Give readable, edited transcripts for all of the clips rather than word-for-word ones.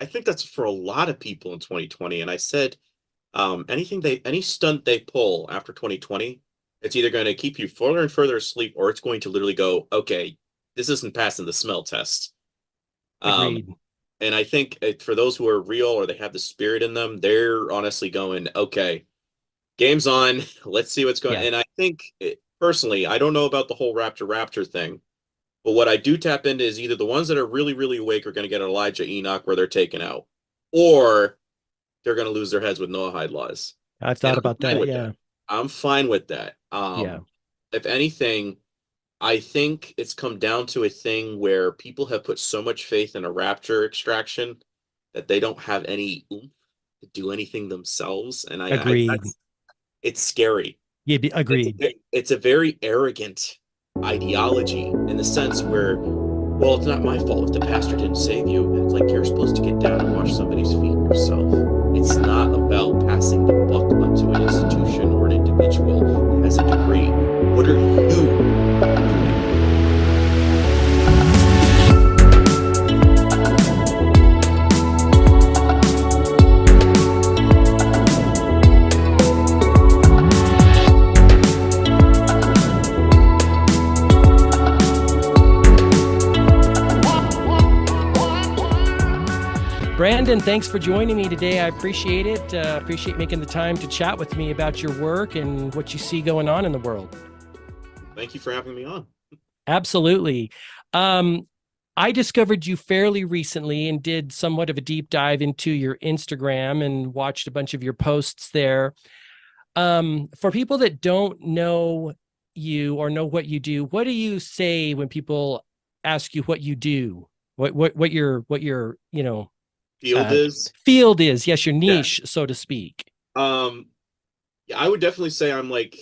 I think that's for a lot of people in 2020. And I said, any stunt they pull after 2020, it's either going to keep you further and further asleep, or it's going to literally go, okay, this isn't passing the smell test. Um, Agreed. and I think for those who are real or they have the spirit in them, they're honestly going, okay, game's on. Let's see what's going. Yeah. And I think personally, I don't know about the whole Raptor thing, but what I do tap into is either the ones that are really, really awake are going to get Elijah Enoch where they're taken out, or they're going to lose their heads with Noahide laws. I've And thought I'm about fine that. with that. Yeah. I'm fine with that. Yeah. If anything, I think it's come down to a thing where people have put so much faith in a rapture extraction that they don't have any oomph to do anything themselves. And Agreed. that's it's scary. Yeah. Agreed. It's a very arrogant ideology in the sense where, well, it's not my fault if the pastor didn't save you. And it's like you're supposed to get down and wash somebody's feet yourself. It's not about passing the buck onto an institution or an individual that has a degree. What are you doing? Brandon, thanks for joining me today. I appreciate it. Appreciate making the time to chat with me about your work and what you see going on in the world. Thank you for having me on. Absolutely. Um, I discovered you fairly recently and did somewhat of a deep dive into your Instagram and watched a bunch of your posts there. For people that don't know you or know what you do, what do you say when people ask you what you do? What your Field uh, is, field is? Yes, your yeah. niche, so to speak. Um, yeah, I would definitely say I'm like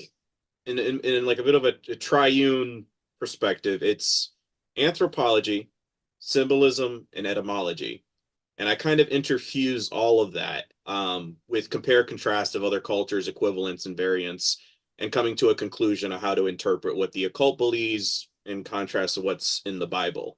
in like a bit of a triune perspective. It's anthropology, symbolism, and etymology. And I kind of interfuse all of that with compare contrast of other cultures, equivalents, and variants, and coming to a conclusion of how to interpret what the occult believes in contrast to what's in the Bible.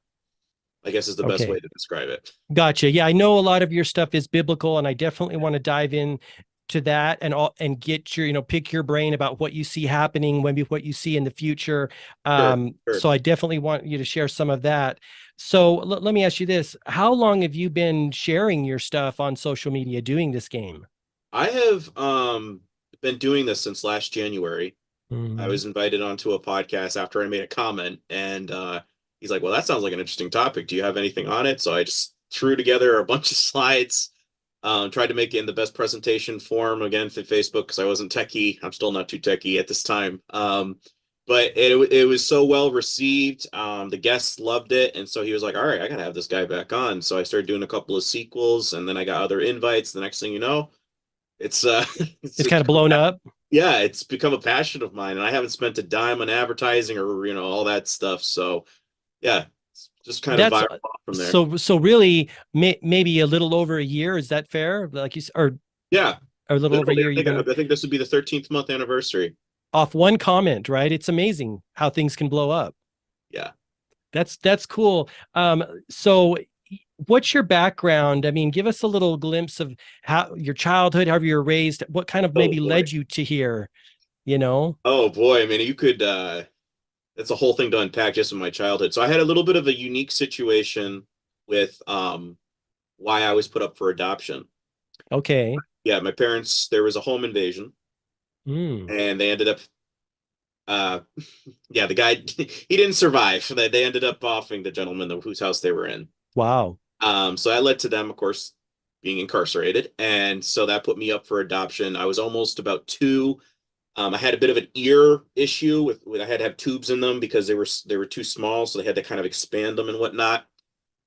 I guess is the best way Okay. to describe it. Gotcha. Yeah, I know a lot of your stuff is biblical, and I definitely want to dive in to that and all and get your, pick your brain about what you see happening, maybe what you see in the future. Sure, sure. So I definitely want you to share some of that. So let me ask you this: how long have you been sharing your stuff on social media doing this game? I have been doing this since last January. I Mhm. was invited onto a podcast after I made a comment, and he's like, "Well, that sounds like an interesting topic. Do you have anything on it?" So I just threw together a bunch of slides, tried to make it in the best presentation form again for Facebook because I wasn't techie. I'm still not too techie at this time. But it was so well received. The guests loved it, and so he was like, "All right, I gotta have this guy back on." So I started doing a couple of sequels, and then I got other invites. The next thing you know, it's it's It's kind of blown up. yeah, it's become a passion of mine, and I haven't spent a dime on advertising or all that stuff. So yeah, it's just kind of That's viral off from there. so really maybe a little over a year. Is that fair? Like Yeah, or a little over a literally, year you've been I think this would be the 13th month anniversary. off one comment, right? It's amazing how things can blow up. Yeah. That's cool. So what's your background? I mean, give us a little glimpse of how your childhood, how you were raised, what kind of Oh maybe boy. led you to here, you know? Oh boy. I mean, you could. That's a whole thing to unpack just in my childhood. So I had a little bit of a unique situation with why I was put up for adoption. Okay. Yeah, my parents. There was a home invasion, Mm, and they ended up uh yeah, the guy he didn't survive. They ended up offing the gentleman whose house they were in. wow. So that led to them, of course, being incarcerated, and so that put me up for adoption. I was almost about two. I had a bit of an ear issue with I had to have tubes in them because they were too small, so they had to kind of expand them and whatnot.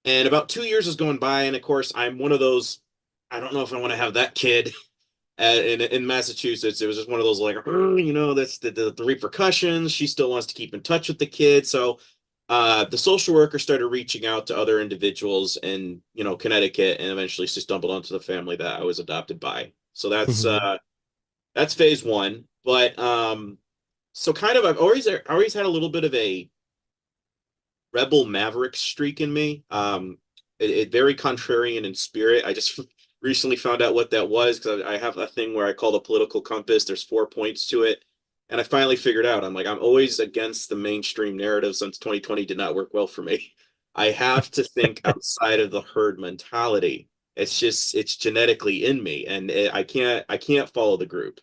And about 2 years was going by, and of course, I'm one of those. I don't know if I want to have that kid in Massachusetts. It was just one of those like, that's the repercussions. She still wants to keep in touch with the kid, so the social worker started reaching out to other individuals in Connecticut, and eventually she stumbled onto the family that I was adopted by. So Mhm. that's phase one. But so kind of I've always had a little bit of a rebel maverick streak in me. very contrarian in spirit. I just recently found out what that was because I have a thing where I call the political compass. There's 4 points to it. And I finally figured out, I'm like, I'm always against the mainstream narrative since 2020 did not work well for me. I have to think outside of the herd mentality. It's genetically in me, and I can't follow the group.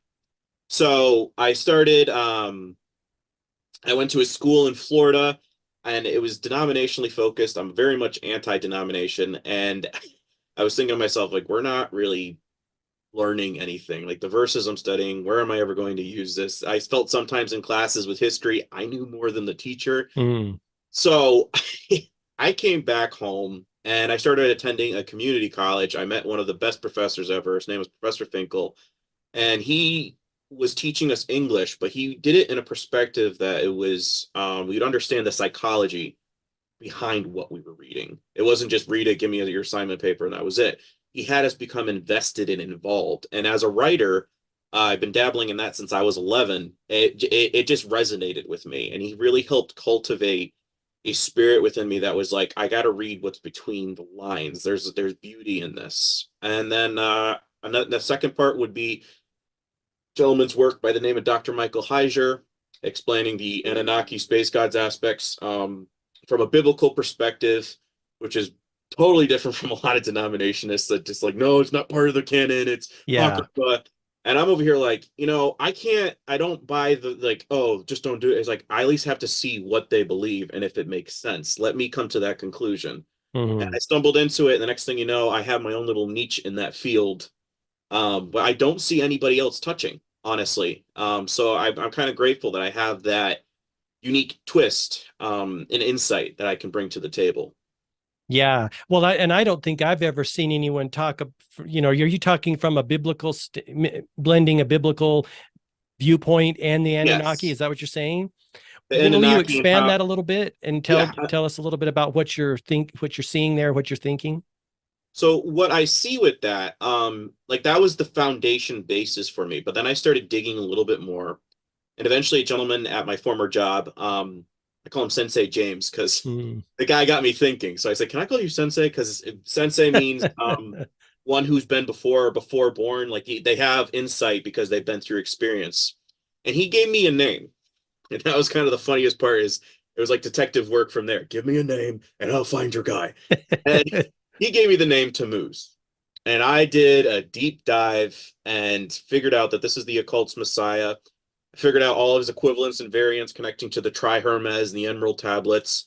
So I went to a school in Florida, and it was denominationally focused. I'm very much anti-denomination, and I was thinking to myself, like, we're not really learning anything. Like the verses I'm studying, where am I ever going to use this? I felt sometimes in classes with history, I knew more than the teacher. Mm. So I came back home and I started attending a community college. I met one of the best professors ever. His name was Professor Finkel, and he was teaching us English, but he did it in a perspective that it was we'd understand the psychology behind what we were reading. It wasn't just read it, give me your assignment paper, and that was it. He had us become invested and involved. And as a writer, I've been dabbling in that since I was 11. It just resonated with me, and he really helped cultivate a spirit within me that was like, I got to read what's between the lines. There's beauty in this. And then the second part would be gentleman's work by the name of Dr. Michael Heiser, explaining the Anunnaki space gods aspects from a biblical perspective, which is totally different from a lot of denominationists that just like, no, it's not part of the canon, it's Yeah. apocrypha. And I'm over here like, I don't buy the like, oh, just don't do it. It's like, I at least have to see what they believe and if it makes sense. Let me come to that conclusion. And I Mhm. stumbled into it, and the next thing you know, I have my own little niche in that field, but I don't see anybody else touching, honestly. So I'm kind of grateful that I have that unique twist and insight that I can bring to the table. Yeah. Well, I don't think I've ever seen anyone talk, are you talking from a blending a biblical viewpoint and the Anunnaki? Yes, Is that what you're saying? the Will you Anunnaki and expand how, that a little bit and yeah. tell us a little bit about what you're seeing there, what you're thinking? So what I see with that, like that was the foundation basis for me. But then I started digging a little bit more, and eventually, a gentleman at my former job, I call him Sensei James because Mm. the guy got me thinking. So I said, "Can I call you Sensei?" Because Sensei means one who's been before born. Like they have insight because they've been through experience. And he gave me a name, and that was kind of the funniest part. Is it was like detective work from there. Give me a name, and I'll find your guy. And he gave me the name Tammuz. And I did a deep dive and figured out that this is the occult's Messiah. I figured out all of his equivalents and variants connecting to the Tri-Hermes and the Emerald tablets.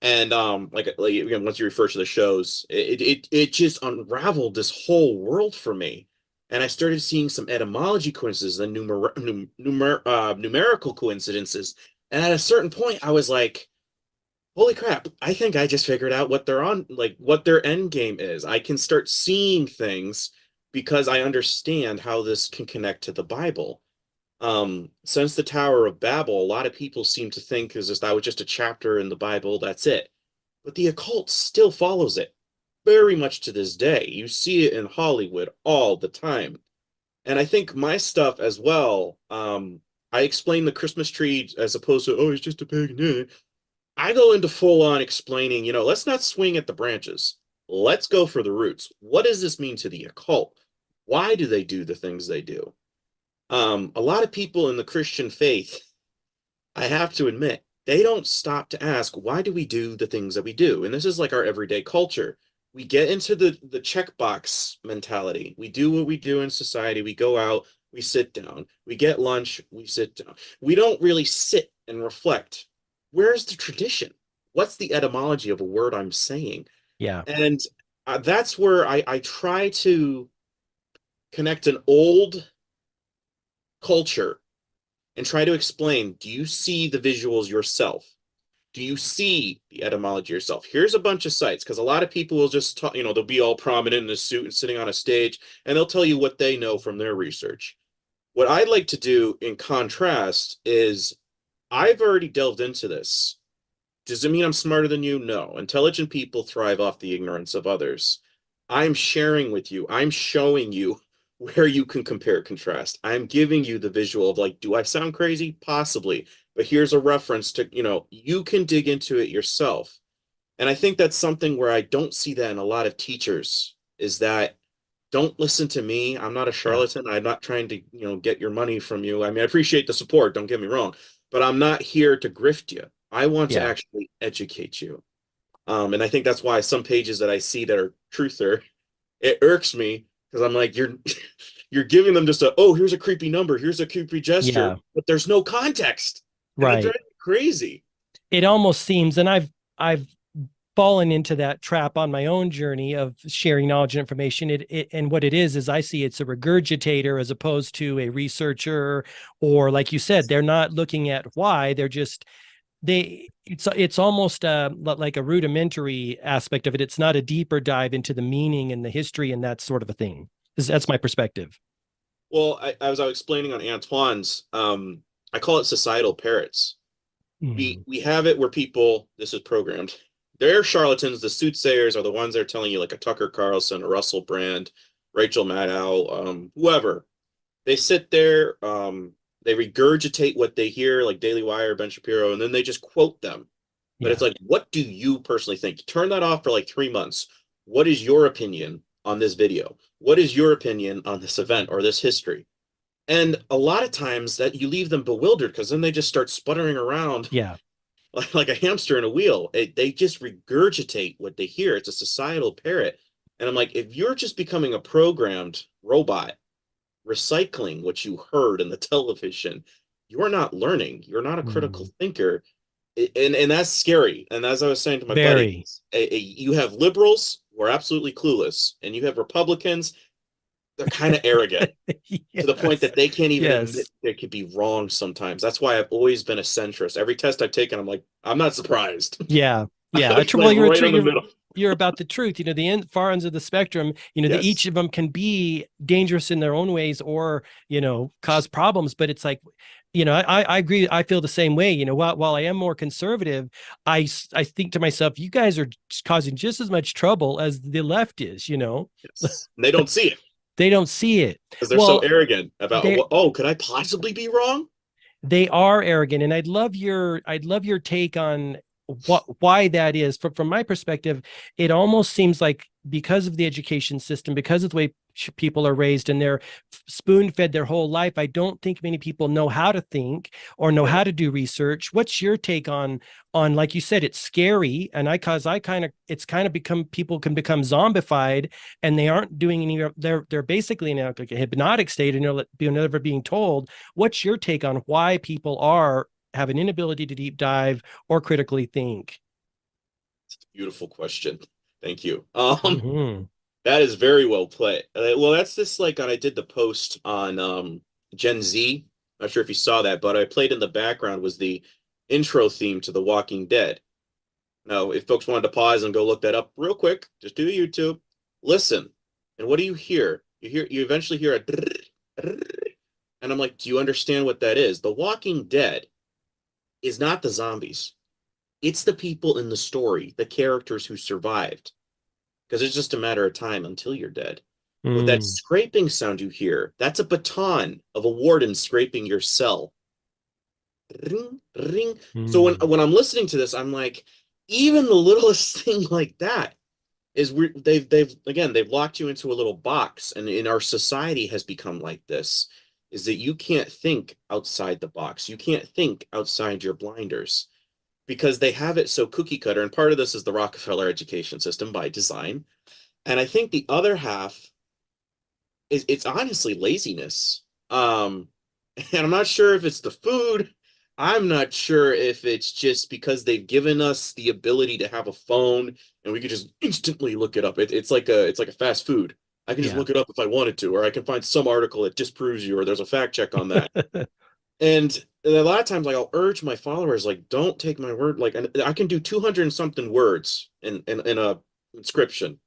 And like again, once you refer to the shows, it just unraveled this whole world for me. And I started seeing some etymology coincidences and numerical coincidences. And at a certain point, I was like, holy crap, I think I just figured out what they're on, like what their end game is. I can start seeing things because I understand how this can connect to the Bible. Since the Tower of Babel, a lot of people seem to think is this that was just a chapter in the Bible, that's it. But the occult still follows it very much to this day. You see it in Hollywood all the time. And I think my stuff as well, I explain the Christmas tree as opposed to, oh, it's just a pagan. I go into full on explaining, let's not swing at the branches. Let's go for the roots. What does this mean to the occult? Why do they do the things they do? A lot of people in the Christian faith, I have to admit, they don't stop to ask, why do we do the things that we do? And this is like our everyday culture. We get into the checkbox mentality. We do what we do in society. We go out, we sit down, we get lunch, we sit down. We don't really sit and reflect. Where's the tradition? What's the etymology of a word I'm saying? Yeah. And that's where I try to connect an old culture and try to explain, do you see the visuals yourself? Do you see the etymology yourself? Here's a bunch of sites because a lot of people will just talk, they'll be all prominent in a suit and sitting on a stage, and they'll tell you what they know from their research. What I'd like to do in contrast is I've already delved into this. Does it mean I'm smarter than you? No. Intelligent people thrive off the ignorance of others. I'm sharing with you, I'm showing you where you can compare contrast. I'm giving you the visual of like, do I sound crazy? Possibly. But here's a reference to, you can dig into it yourself. And I think that's something where I don't see that in a lot of teachers, is that don't listen to me. I'm not a Yeah. charlatan. I'm not trying to, get your money from you. I mean, I appreciate the support, don't get me wrong, but I'm not here to grift you. I want to Yeah. actually educate you. And I think that's why some pages that I see that are truther, it irks me because I'm like, you're giving them just oh, here's a creepy number, here's a creepy gesture, Yeah. but there's no context. And it Right. drives me crazy. It almost seems, and I've fallen into that trap on my own journey of sharing knowledge and information. It and what it is I see it's a regurgitator as opposed to a researcher, or like you said, they're not looking at why, they're just it's almost like a rudimentary aspect of it. It's not a deeper dive into the meaning and the history and that sort of a thing. That's my perspective. Well, I was explaining on Antoine's, I call it societal parrots. We Mm, we have it where people, this is programmed. They're charlatans. The soothsayers are the ones that are telling you, like a Tucker Carlson, a Russell Brand, Rachel Maddow, whoever. They sit there, they regurgitate what they hear, like Daily Wire, Ben Shapiro, and then they just quote them. But it's yeah. like, what do you personally think? Turn that off for like 3 months. What is your opinion on this video? What is your opinion on this event or this history? And a lot of times that you leave them bewildered because then they just start sputtering around Yeah. like a hamster in a wheel. They just regurgitate what they hear. It's a societal parrot. And I'm like, if you're just becoming a programmed robot, recycling what you heard in the television, you're not learning. You're not a critical Mm, thinker. And that's scary. And as I was saying to my buddy, very. you have liberals who are absolutely clueless, and you have Republicans, they're kind of arrogant to the point Yes. that they can't even admit Yes. they could be wrong sometimes. That's why I've always been a centrist. Every test I've taken, I'm like, I'm not surprised. Yeah. I Yeah. was Well, like right in the middle. you're about the truth. The far ends of the spectrum, the each Yes. of them can be dangerous in their own ways, or, cause problems. But it's like, I agree. I feel the same way. While I am more conservative, I think to myself, you guys are just causing just as much trouble as the left is. Yes. And they don't see it They don't see it. because they're so Well, arrogant about they what, oh, could I possibly be wrong? they are arrogant, and I'd love your take on why that is. From my perspective, it almost seems like because of the education system, because of the way people are raised and they're spoon fed their whole life, I don't think many people know how to think or know Yeah. how to do research. What's your take on, like you said, it's scary, and I kind of, it's kind of become, people can become zombified, and they aren't doing any, they're basically in like a hypnotic state, and they're never being told. What's your take on why people have an inability to deep dive or critically think? Beautiful question. Thank you. Mm-hmm. That is very well put. Well, that's just like when I did the post on Gen Z. Not sure if you saw that, but I played in the background was the intro theme to The Walking Dead. Now, if folks wanted to pause and go look that up real quick, just do a YouTube, listen, and what do you hear? You eventually hear a and I'm like, do you understand what that is? The Walking Dead is not the zombies. It's the people in the story, the characters who survived, because it's just a matter of time until you're dead. With that Mm, scraping sound you hear, that's a baton of a warden scraping your cell. Ring, ring. So when mm. when I'm listening to this, I'm like, even the littlest thing like that is they've locked you into a little box, and in our society has become like this, is that you can't think outside the box. You can't think outside your blinders because they have it so cookie cutter. And part of this is the Rockefeller education system by design. And I think the other half is it's honestly laziness. And I'm not sure if it's the food. I'm not sure if it's just because they've given us the ability to have a phone and we could just instantly look it up. It's like a fast food. I can just Yeah. look it up if I wanted to, or I can find some article that disproves you, or there's a fact check on that. And a lot of times, like I'll urge my followers, like, don't take my word. Like, and I can do 200 and something words in a inscription.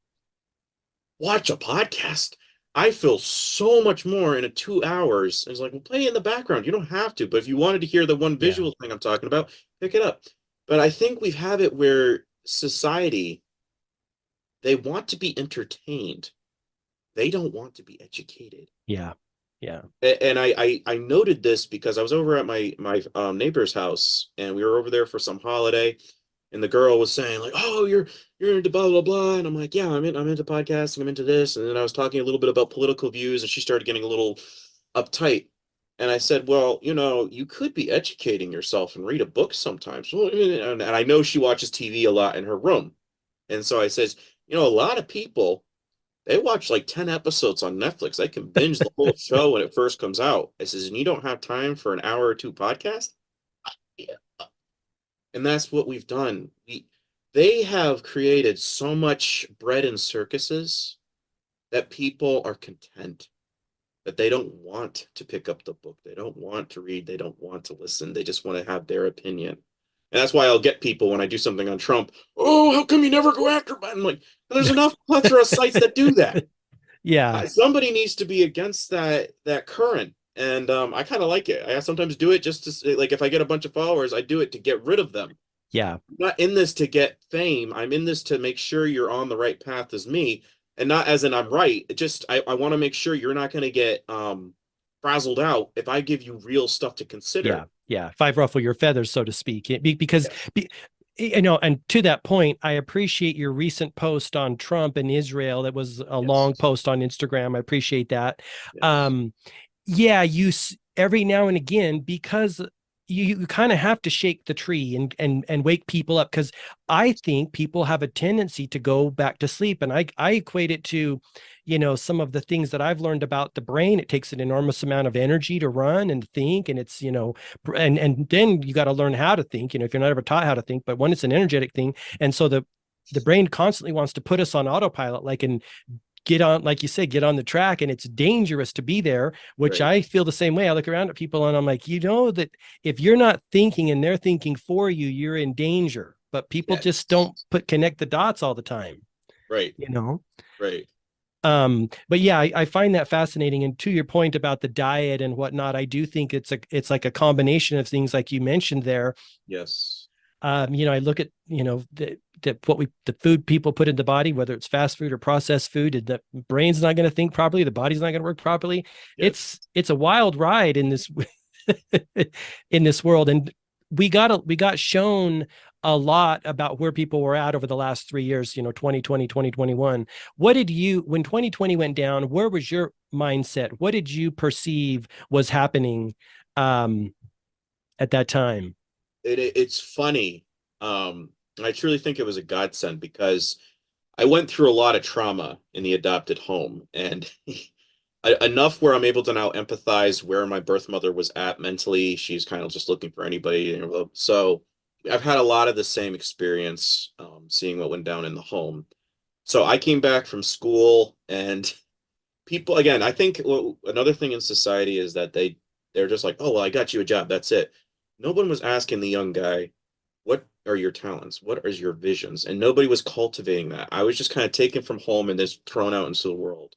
Watch a podcast. I feel so much more in a 2 hours. It's like, well, play it in the background. You don't have to, but if you wanted to hear the one Yeah. visual thing I'm talking about, pick it up. But I think we've had it where society, they want to be entertained. They don't want to be educated. Yeah. Yeah. And I noted this because I was over at my neighbor's house and we were over there for some holiday. and the girl was saying like, "Oh, you're into blah blah blah," and I'm like, "Yeah, I'm into podcasting, I'm into this," and then I was talking a little bit about political views, and she started getting a little uptight, and I said, "Well, you could be educating yourself and read a book sometimes." Well, and I know she watches TV a lot in her room, and so I says, a lot of people they watch like 10 episodes on Netflix. They can binge the whole show when it first comes out. I says, and you don't have time for an hour or two podcast? Yeah. And that's what we've done. They have created so much bread and circuses that people are content, that they don't want to pick up the book. They don't want to read. They don't want to listen. They just want to have their opinion. And that's why I'll get people when I do something on Trump. Oh, how come you never go after Biden? I'm like, there's enough plethora of sites that do that. Yeah. Somebody needs to be against that current, and I kind of like it. I sometimes do it just to like if I get a bunch of followers, I do it to get rid of them. Yeah. I'm not in this to get fame. I'm in this to make sure you're on the right path as me, and not as in I'm right. It just I want to make sure you're not going to get frazzled out if I give you real stuff to Yeah. consider. Yeah. If I ruffle your feathers, so to speak, because Yeah. and to that point, I appreciate your recent post on Trump and Israel. That was a long Yes. post on Instagram. I appreciate that. Yes. Um, yeah, every now and again, because you kind of have to shake the tree and wake people up, because I think people have a tendency to go back to sleep, and I equate it to some of the things that I've learned about the brain. It takes an enormous amount of energy to run and think, and it's and then you got to learn how to think, if you're not ever taught how to think. But when it's an energetic thing, and so the brain constantly wants to put us on autopilot, like, and get on, like you say, get on the track, and it's dangerous to be there, which Right. I feel the same way. I look around at people and I'm like, that if you're not thinking and they're thinking for you, you're in danger. But people just Yes. don't connect the dots all the time, Right. you know? Right. But yeah, I find that fascinating. And to your point about the diet and whatnot, I do think it's like a combination of things like you mentioned there. Yes. I look at the food people put in the body, whether it's fast food or processed food, and the brain's not going to think properly, the body's not going to work properly. Yes. It's a wild ride in this in this world, and we got shown a lot about where people were at over the last 3 years, 2020, 2021. What did you, when 2020 went down, where was your mindset? What did you perceive was happening um, at that time? It's funny. I truly think it was a godsend because I went through a lot of trauma in the adopted home, and enough where I'm able to now empathize where my birth mother was at mentally. She's kind of just looking for anybody. So I've had a lot of the same experience, seeing what went down in the home. So I came back from school, and people again. I think another thing in society is that they're just like, oh well, I got you a job. That's it. No one was asking the young guy, what are your talents? What are your visions? And nobody was cultivating that. I was just kind of taken from home and just thrown out into the world.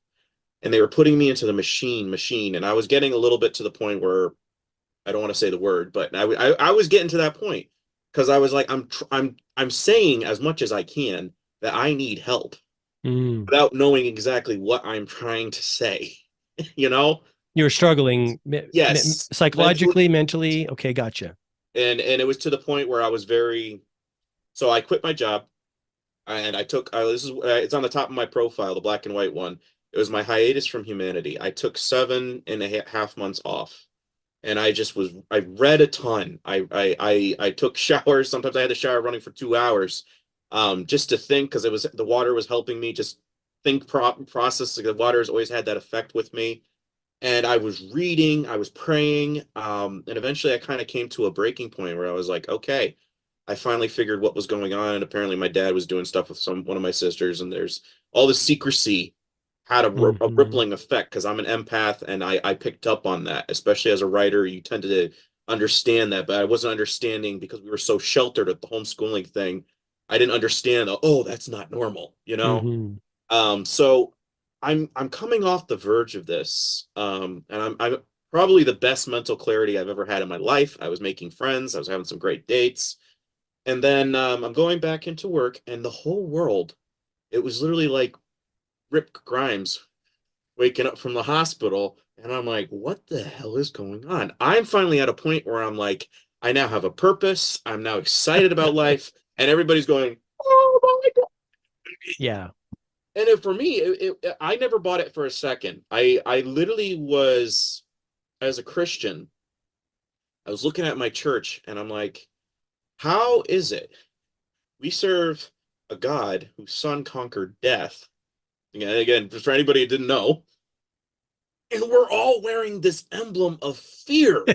And they were putting me into the machine. And I was getting a little bit to the point where I don't want to say the word, but I was getting to that point because I was like, I'm saying as much as I can that I need help Mm. without knowing exactly what I'm trying to say, you know? You were struggling Yes, psychologically, mentally. mentally. Okay, gotcha. And it was to the point where I was very, so I quit my job and I took this is it's on the top of my profile, the black and white one. It was my hiatus from humanity. I took 7.5 months off, and I read a ton. I took showers. Sometimes I had to shower running for 2 hours, just to think because it was the water was helping me just think process. Like the water has always had that effect with me. And I was reading, I was praying, and eventually I kind of came to a breaking point where I was like, okay, I finally figured what was going on. And apparently my dad was doing stuff with one of my sisters, and there's all the secrecy had a Mm-hmm. rippling effect because I'm an empath and I picked up on that. Especially as a writer, you tend to understand that, but I wasn't understanding because we were so sheltered at the homeschooling thing. I didn't understand, oh, that's not normal, you know? Mm-hmm. So I'm coming off the verge of this, and I'm probably the best mental clarity I've ever had in my life. I was making friends, I was having some great dates, and then I'm going back into work, and the whole world, it was literally like Rip Grimes waking up from the hospital, and I'm like, what the hell is going on? I'm finally at a point where I'm like, I now have a purpose. I'm now excited about life. and everybody's going, "Oh my God." Yeah. And for me, I never bought it for a second. I literally was, as a Christian, I was looking at my church and I'm like, how is it we serve a God whose son conquered death? Again, for anybody who didn't know, and we're all wearing this emblem of fear,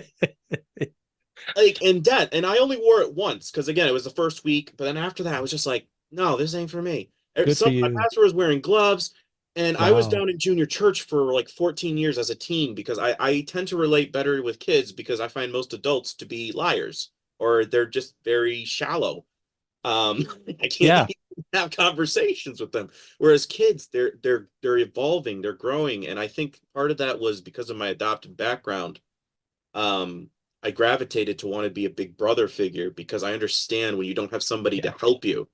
like in death. And I only wore it once because again, it was the first week. But then after that, I was just like, no, this ain't for me. Good for Some my you. pastor was wearing gloves, and I was Wow. down in junior church for like 14 years as a teen because I tend to relate better with kids because I find most adults to be liars or they're just very shallow. I can't Yeah. even have conversations with them. Whereas kids, they're evolving, they're growing, and I think part of that was because of my adopted background. Um, I gravitated to want to be a big brother figure because I understand when you don't have somebody to Yeah. help you.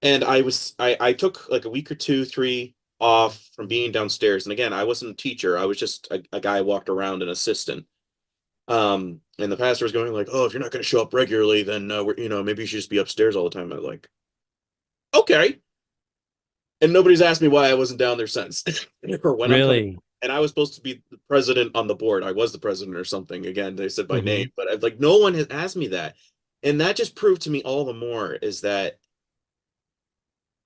And I took like a week or two, three off from being downstairs. And again, I wasn't a teacher. I was just a guy who walked around, an assistant. And the pastor was going like, "Oh, if you're not going to show up regularly, then maybe you should just be upstairs all the time." I was like, "Okay." And nobody's asked me why I wasn't down there since or when I'm coming. Really. And I was supposed to be the president on the board. I was the president or something. Again, they said by Hmm. name, but I've like no one has asked me that. And that just proved to me all the more is that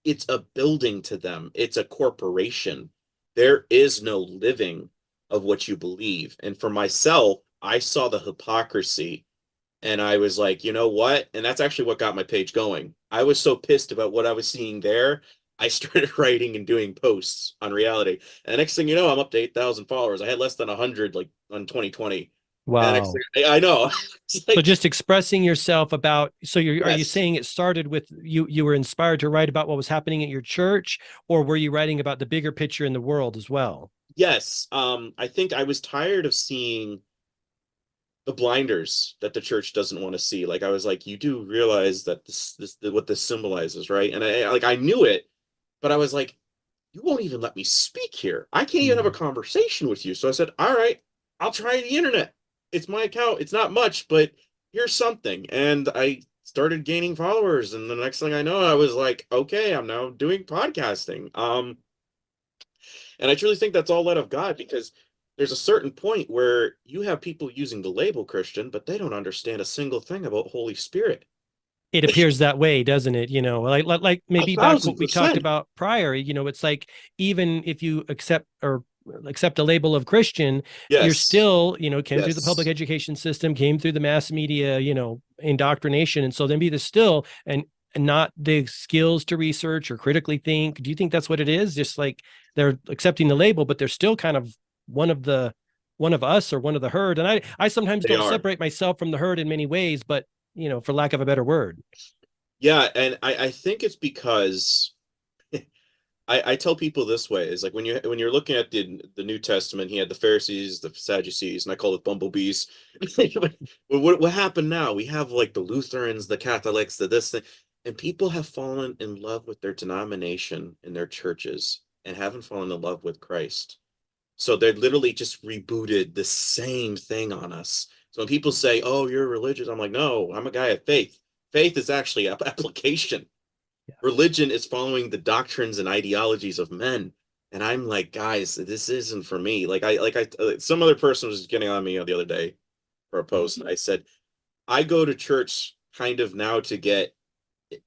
it's a building to them. It's a corporation. There is no living of what you believe. And for myself, I saw the hypocrisy and I was like, you know what? And that's actually what got my page going. I was so pissed about what I was seeing there. I started writing and doing posts on reality. And the next thing you know, I'm up to 8,000 followers. I had less than 100 like on 2020. And the next Wow. thing I know, it's So like, just expressing yourself about, so are you yes, saying it started with you were inspired to write about what was happening at your church, or were you writing about the bigger picture in the world as well? yes. I think I was tired of seeing the blinders that the church doesn't want to see. Like I was like, you do realize that this what this symbolizes, right? And I knew it, but I was like, you won't even let me speak here. I can't even have a Mm. conversation with you. So I said, all right, I'll try the internet. It's my account. It's not much, but here's something. And I started gaining followers. And the next thing I know, I was like, okay, I'm now doing podcasting. And I truly think that's all led of God because there's a certain point where you have people using the label Christian, but they don't understand a single thing about Holy Spirit. It appears that way, doesn't it? Like A maybe back thousand what we talked percent. about prior. It's like even if you accept a label of Christian, you're Yes. still, came through the public Yes. education system, came through the mass media, indoctrination, and so then be the still and not the skills to research or critically think. Do you think that's what it is? Just like they're accepting the label, but they're still kind of one of the one of us or one of the herd. And I sometimes They don't are. separate myself from the herd in many ways, but for lack of a better word. Yeah, and I think it's because I tell people this way is like when you're looking at the New Testament, he had the Pharisees, the Sadducees, and I call it bumblebees. What happened now? We have like the Lutherans, the Catholics, the this thing, and people have fallen in love with their denomination and their churches and haven't fallen in love with Christ. So they literally just rebooted the same thing on us. So when people say, "Oh, you're religious," I'm like, "No, I'm a guy of faith. Faith is actually application. Religion is following the doctrines and ideologies of men." And I'm like, guys, this isn't for me. Some other person was getting on me the other day for a post. And I said, I go to church kind of now to get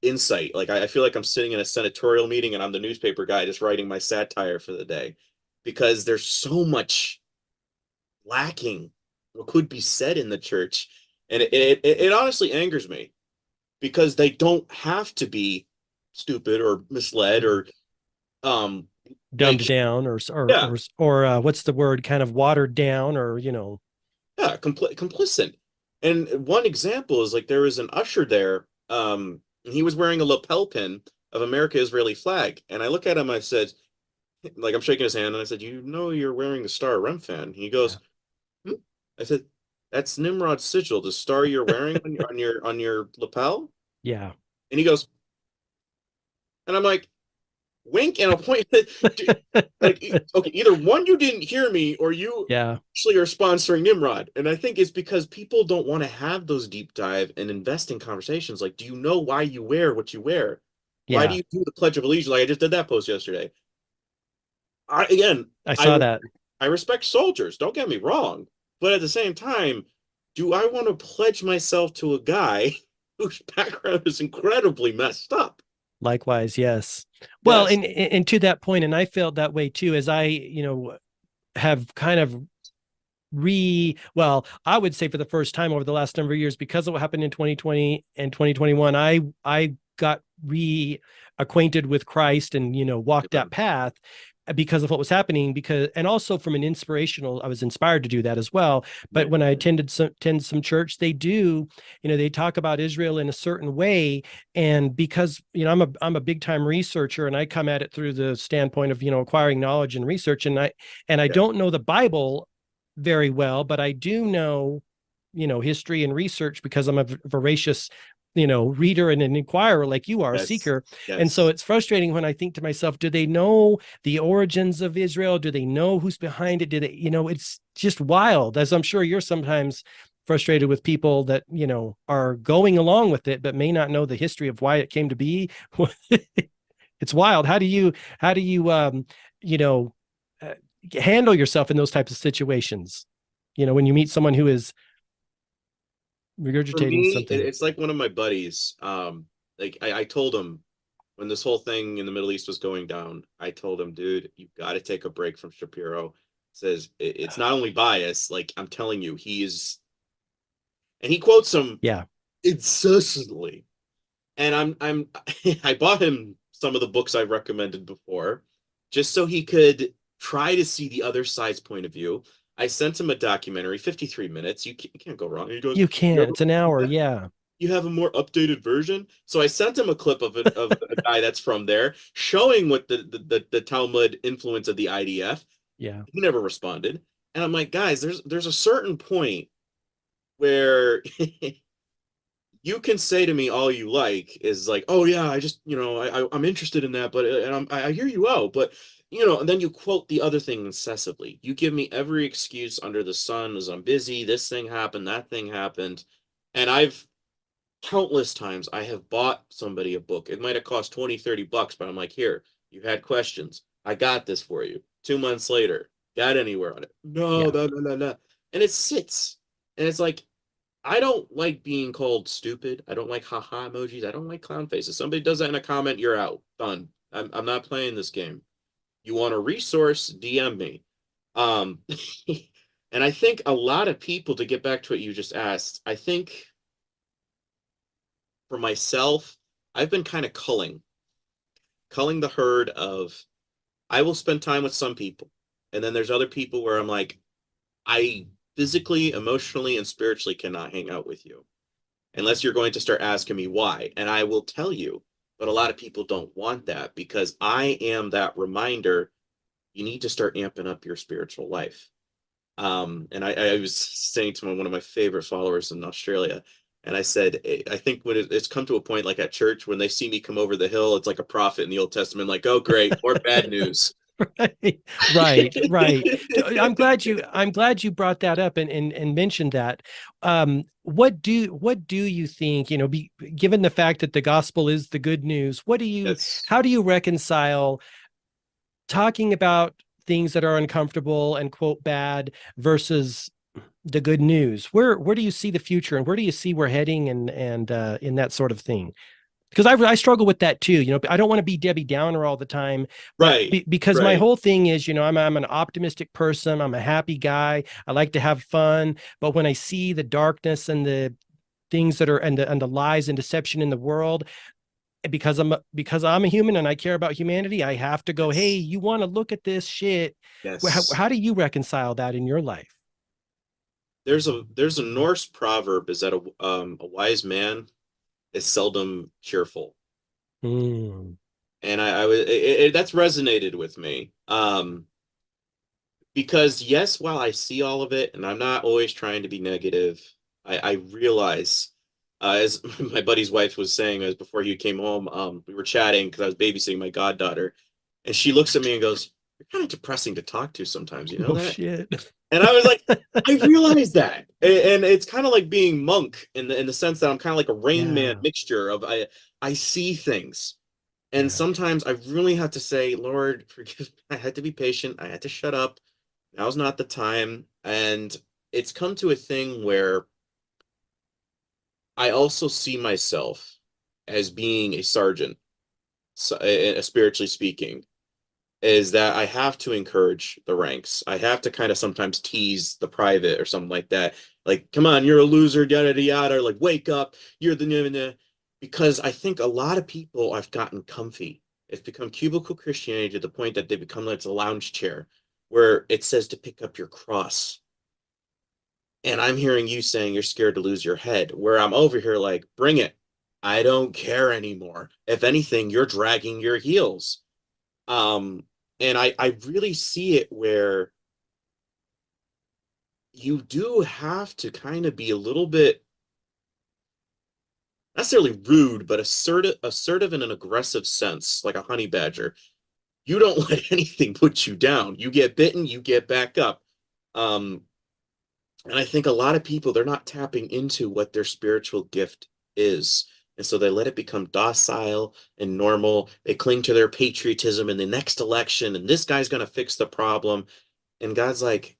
insight. Like I feel like I'm sitting in a senatorial meeting and I'm the newspaper guy just writing my satire for the day because there's so much lacking what could be said in the church. And it honestly angers me because they don't have to be stupid or misled Yeah. or um Dumbed like down yeah, what's the word, kind of watered down, or yeah, complicit. And one example is like there was an usher there, and he was wearing a lapel pin of America Israeli flag. And I look at him, I said, like I'm shaking his hand, and I said, "You know you're wearing the Star Rem fan." He yeah. goes, "Hmm?" I said, "That's Nimrod's sigil, the star you're wearing on your lapel." Yeah. And he goes, and I'm like, wink and a point. Like, okay, either one, you didn't hear me, or you Yeah. actually are sponsoring Nimrod. And I think it's because people don't want to have those deep dive and invest in conversations. Like, do you know why you wear what you wear? Why do Yeah. you do the Pledge of Allegiance? Like I just did that post yesterday. Again, I I saw that. I respect soldiers. Don't get me wrong, but at the same time, do I want to pledge myself to a guy whose background is incredibly messed up? Likewise, yes. Well, Yes. and to that point, and I felt that way too, as I, have kind of well, I would say for the first time over the last number of years, because of what happened in 2020 and 2021, I got reacquainted with Christ and walked that path because of what was happening, because and also from an inspirational, I was inspired to do that as well. But Right. when I attend some church, they do, they talk about Israel in a certain way. And because I'm a big time researcher, and I come at it through the standpoint of acquiring knowledge and research, and I Yeah. don't know the Bible very well, but I do know, history and research because I'm a voracious, reader and an inquirer like you are, a Yes. seeker. And so Yes. it's frustrating when I think to myself, do they know the origins of Israel? Do they know who's behind it? Do they, it's just wild, as I'm sure you're sometimes frustrated with people that, are going along with it, but may not know the history of why it came to be. It's wild. How do you you know, uh, handle yourself in those types of situations? When you meet someone who is For regurgitating me, something. it's like one of my buddies. Like I told him when this whole thing in the Middle East was going down, I told him, dude, you've got to take a break from Shapiro. Says it's not only bias, like I'm telling you, he is, and he quotes him Yeah. incessantly. And I'm I bought him some of the books I recommended before, just so he could try to see the other side's point of view. I sent him a documentary, 53 minutes. You can't go wrong. And he goes, You you can't. have, It's an hour. Yeah. you have a more updated version. So I sent him a clip of a guy that's from there, showing what the Talmud influence of the IDF. Yeah. He never responded, and I'm like, guys, there's a certain point where you can say to me all you like is like, oh yeah, I just I'm interested in that, but and I hear you out, but and then you quote the other thing incessantly. You give me every excuse under the sun as I'm busy. This thing happened, that thing happened, and I've countless times I have bought somebody a book. It might have cost 20, $30, but I'm like, here, you had questions. I got this for you. 2 months later, got anywhere on it? No, Yeah. no, no, no, no. And it sits. And it's like, I don't like being called stupid. I don't like haha emojis. I don't like clown faces. Somebody does that in a comment, you're out. Done. I'm not playing this game. You want a resource, DM me. Um, and I think a lot of people, to get back to what you just asked, I think for myself, I've been kind of culling the herd of I will spend time with some people. And then there's other people where I'm like, I physically, emotionally, and spiritually cannot hang out with you unless you're going to start asking me why. And I will tell you, but a lot of people don't want that because I am that reminder. You need to start amping up your spiritual life. And I was saying to one of my favorite followers in Australia, and I said, I think when it's come to a point like at church, when they see me come over the hill, it's like a prophet in the Old Testament, like, oh, great, more bad news. Right. Right. I'm glad you brought that up and mentioned that. What do you think, given the fact that the gospel is the good news, That's how do you reconcile talking about things that are uncomfortable and quote bad versus the good news? Where do you see the future, and where do you see we're heading, and in that sort of thing? Because I struggle with that too. I don't want to be Debbie Downer all the time, but right, because my right. whole thing is, I'm an optimistic person. I'm a happy guy. I like to have fun. But when I see the darkness and the things that are and the lies and deception in the world, because I'm a human and I care about humanity, I have to go, hey, Yes, you want to look at this shit? How, yes. how do you reconcile that in your life? There's a Norse proverb is that a wise man is seldom cheerful, Mm, and I was that's resonated with me. Because yes, while I see all of it, and I'm not always trying to be negative, I realize, as my buddy's wife was saying, as before he came home, we were chatting because I was babysitting my goddaughter, And she looks at me and goes, "You're kind of depressing to talk to sometimes, you know No that?" shit. And I was like, I realized that. And it's kind of like being monk in the sense that I'm kind of like a Rain Man Yeah. mixture of I see things. And Yeah. sometimes I really have to say, Lord, forgive me. I had to be patient. I had to shut up. Now's not the time. And it's come to a thing where I also see myself as being a sergeant, so, spiritually speaking, is that I have to encourage the ranks. I have to kind of sometimes tease the private or something like that. Like, come on, you're a loser, yada yada yada. Or like, wake up, you're the nah, nah. Because I think a lot of people have gotten comfy. It's become cubicle Christianity to the point that they become like a lounge chair where it says to pick up your cross. And I'm hearing you saying you're scared to lose your head, where I'm over here like, bring it. I don't care anymore. If anything, you're dragging your heels. Um, and I really see it where you do have to kind of be a little bit not necessarily rude, but assertive in an aggressive sense, like a honey badger. You don't let anything put you down. You get bitten, you get back up. Um, and I think a lot of people they're not tapping into what their spiritual gift is. And so they let it become docile and normal. They cling to their patriotism in the next election, and this guy's going to fix the problem. And God's like,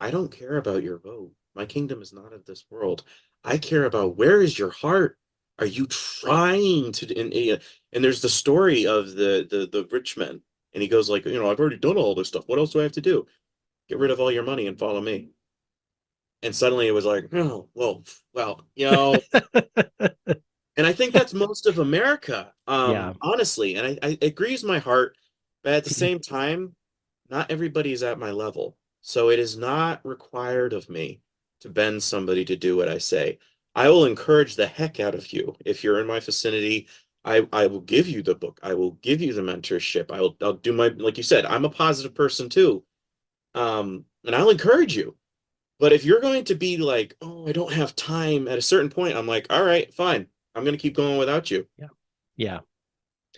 I don't care about your vote. My kingdom is not of this world. I care about where is your heart? Are you trying to? And there's the story of the rich man, and he goes like, I've already done all this stuff. What else do I have to do? Get rid of all your money and follow me. And suddenly it was like, oh, well, and I think that's most of America, Yeah. honestly. And it grieves my heart, but at the same time, not everybody is at my level. So it is not required of me to bend somebody to do what I say. I will encourage the heck out of you. If you're in my vicinity, I will give you the book. I will give you the mentorship. I'll do my, like you said, I'm a positive person too. And I'll encourage you. But if you're going to be like, oh, I don't have time at a certain point, I'm like, all right, fine. I'm going to keep going without you. Yeah. Yeah.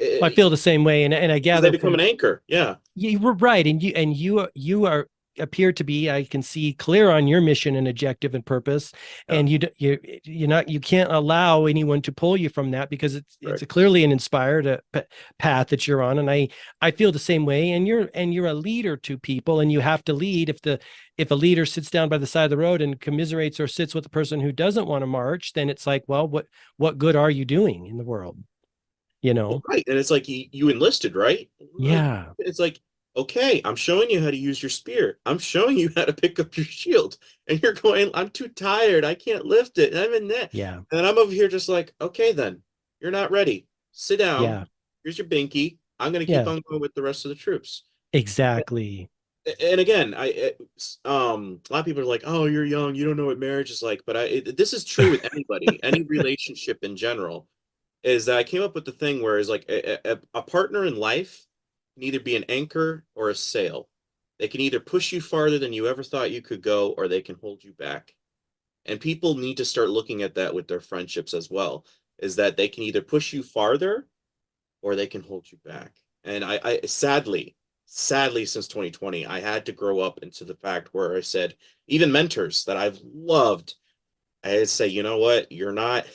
Well, I Because feel the same way. And I they gather become an from anchor. Yeah. you were right. And you are appear to be, I can see clear on your mission and objective and purpose. Yeah. And you can't allow anyone to pull you from that because it's Right. a clearly an inspired path that you're on. And I feel the same way. And you're a leader to people, and you have to lead. If a leader sits down by the side of the road and commiserates or sits with the person who doesn't want to march, then it's like, well, what good are you doing in the world? You Well, know? right. And it's like you enlisted, right? Yeah. It's like, okay, I'm showing you how to use your spear. I'm showing you how to pick up your shield. And you're going, I'm too tired. I can't lift it. And I'm in that. Yeah. And I'm over here just like, okay, then you're not ready. Sit down. Yeah. Here's your binky. I'm going to keep Yeah. on going with the rest of the troops. Exactly. And again, a lot of people are like, "Oh, you're young, you don't know what marriage is like." But this is true with anybody, any relationship in general. Is that I came up with the thing where is like a partner in life can either be an anchor or a sail. They can either push you farther than you ever thought you could go, or they can hold you back. And people need to start looking at that with their friendships as well. Is that they can either push you farther or they can hold you back. And I sadly, since 2020, I had to grow up into the fact where I said, even mentors that I've loved, I had to say, you know what, you're not.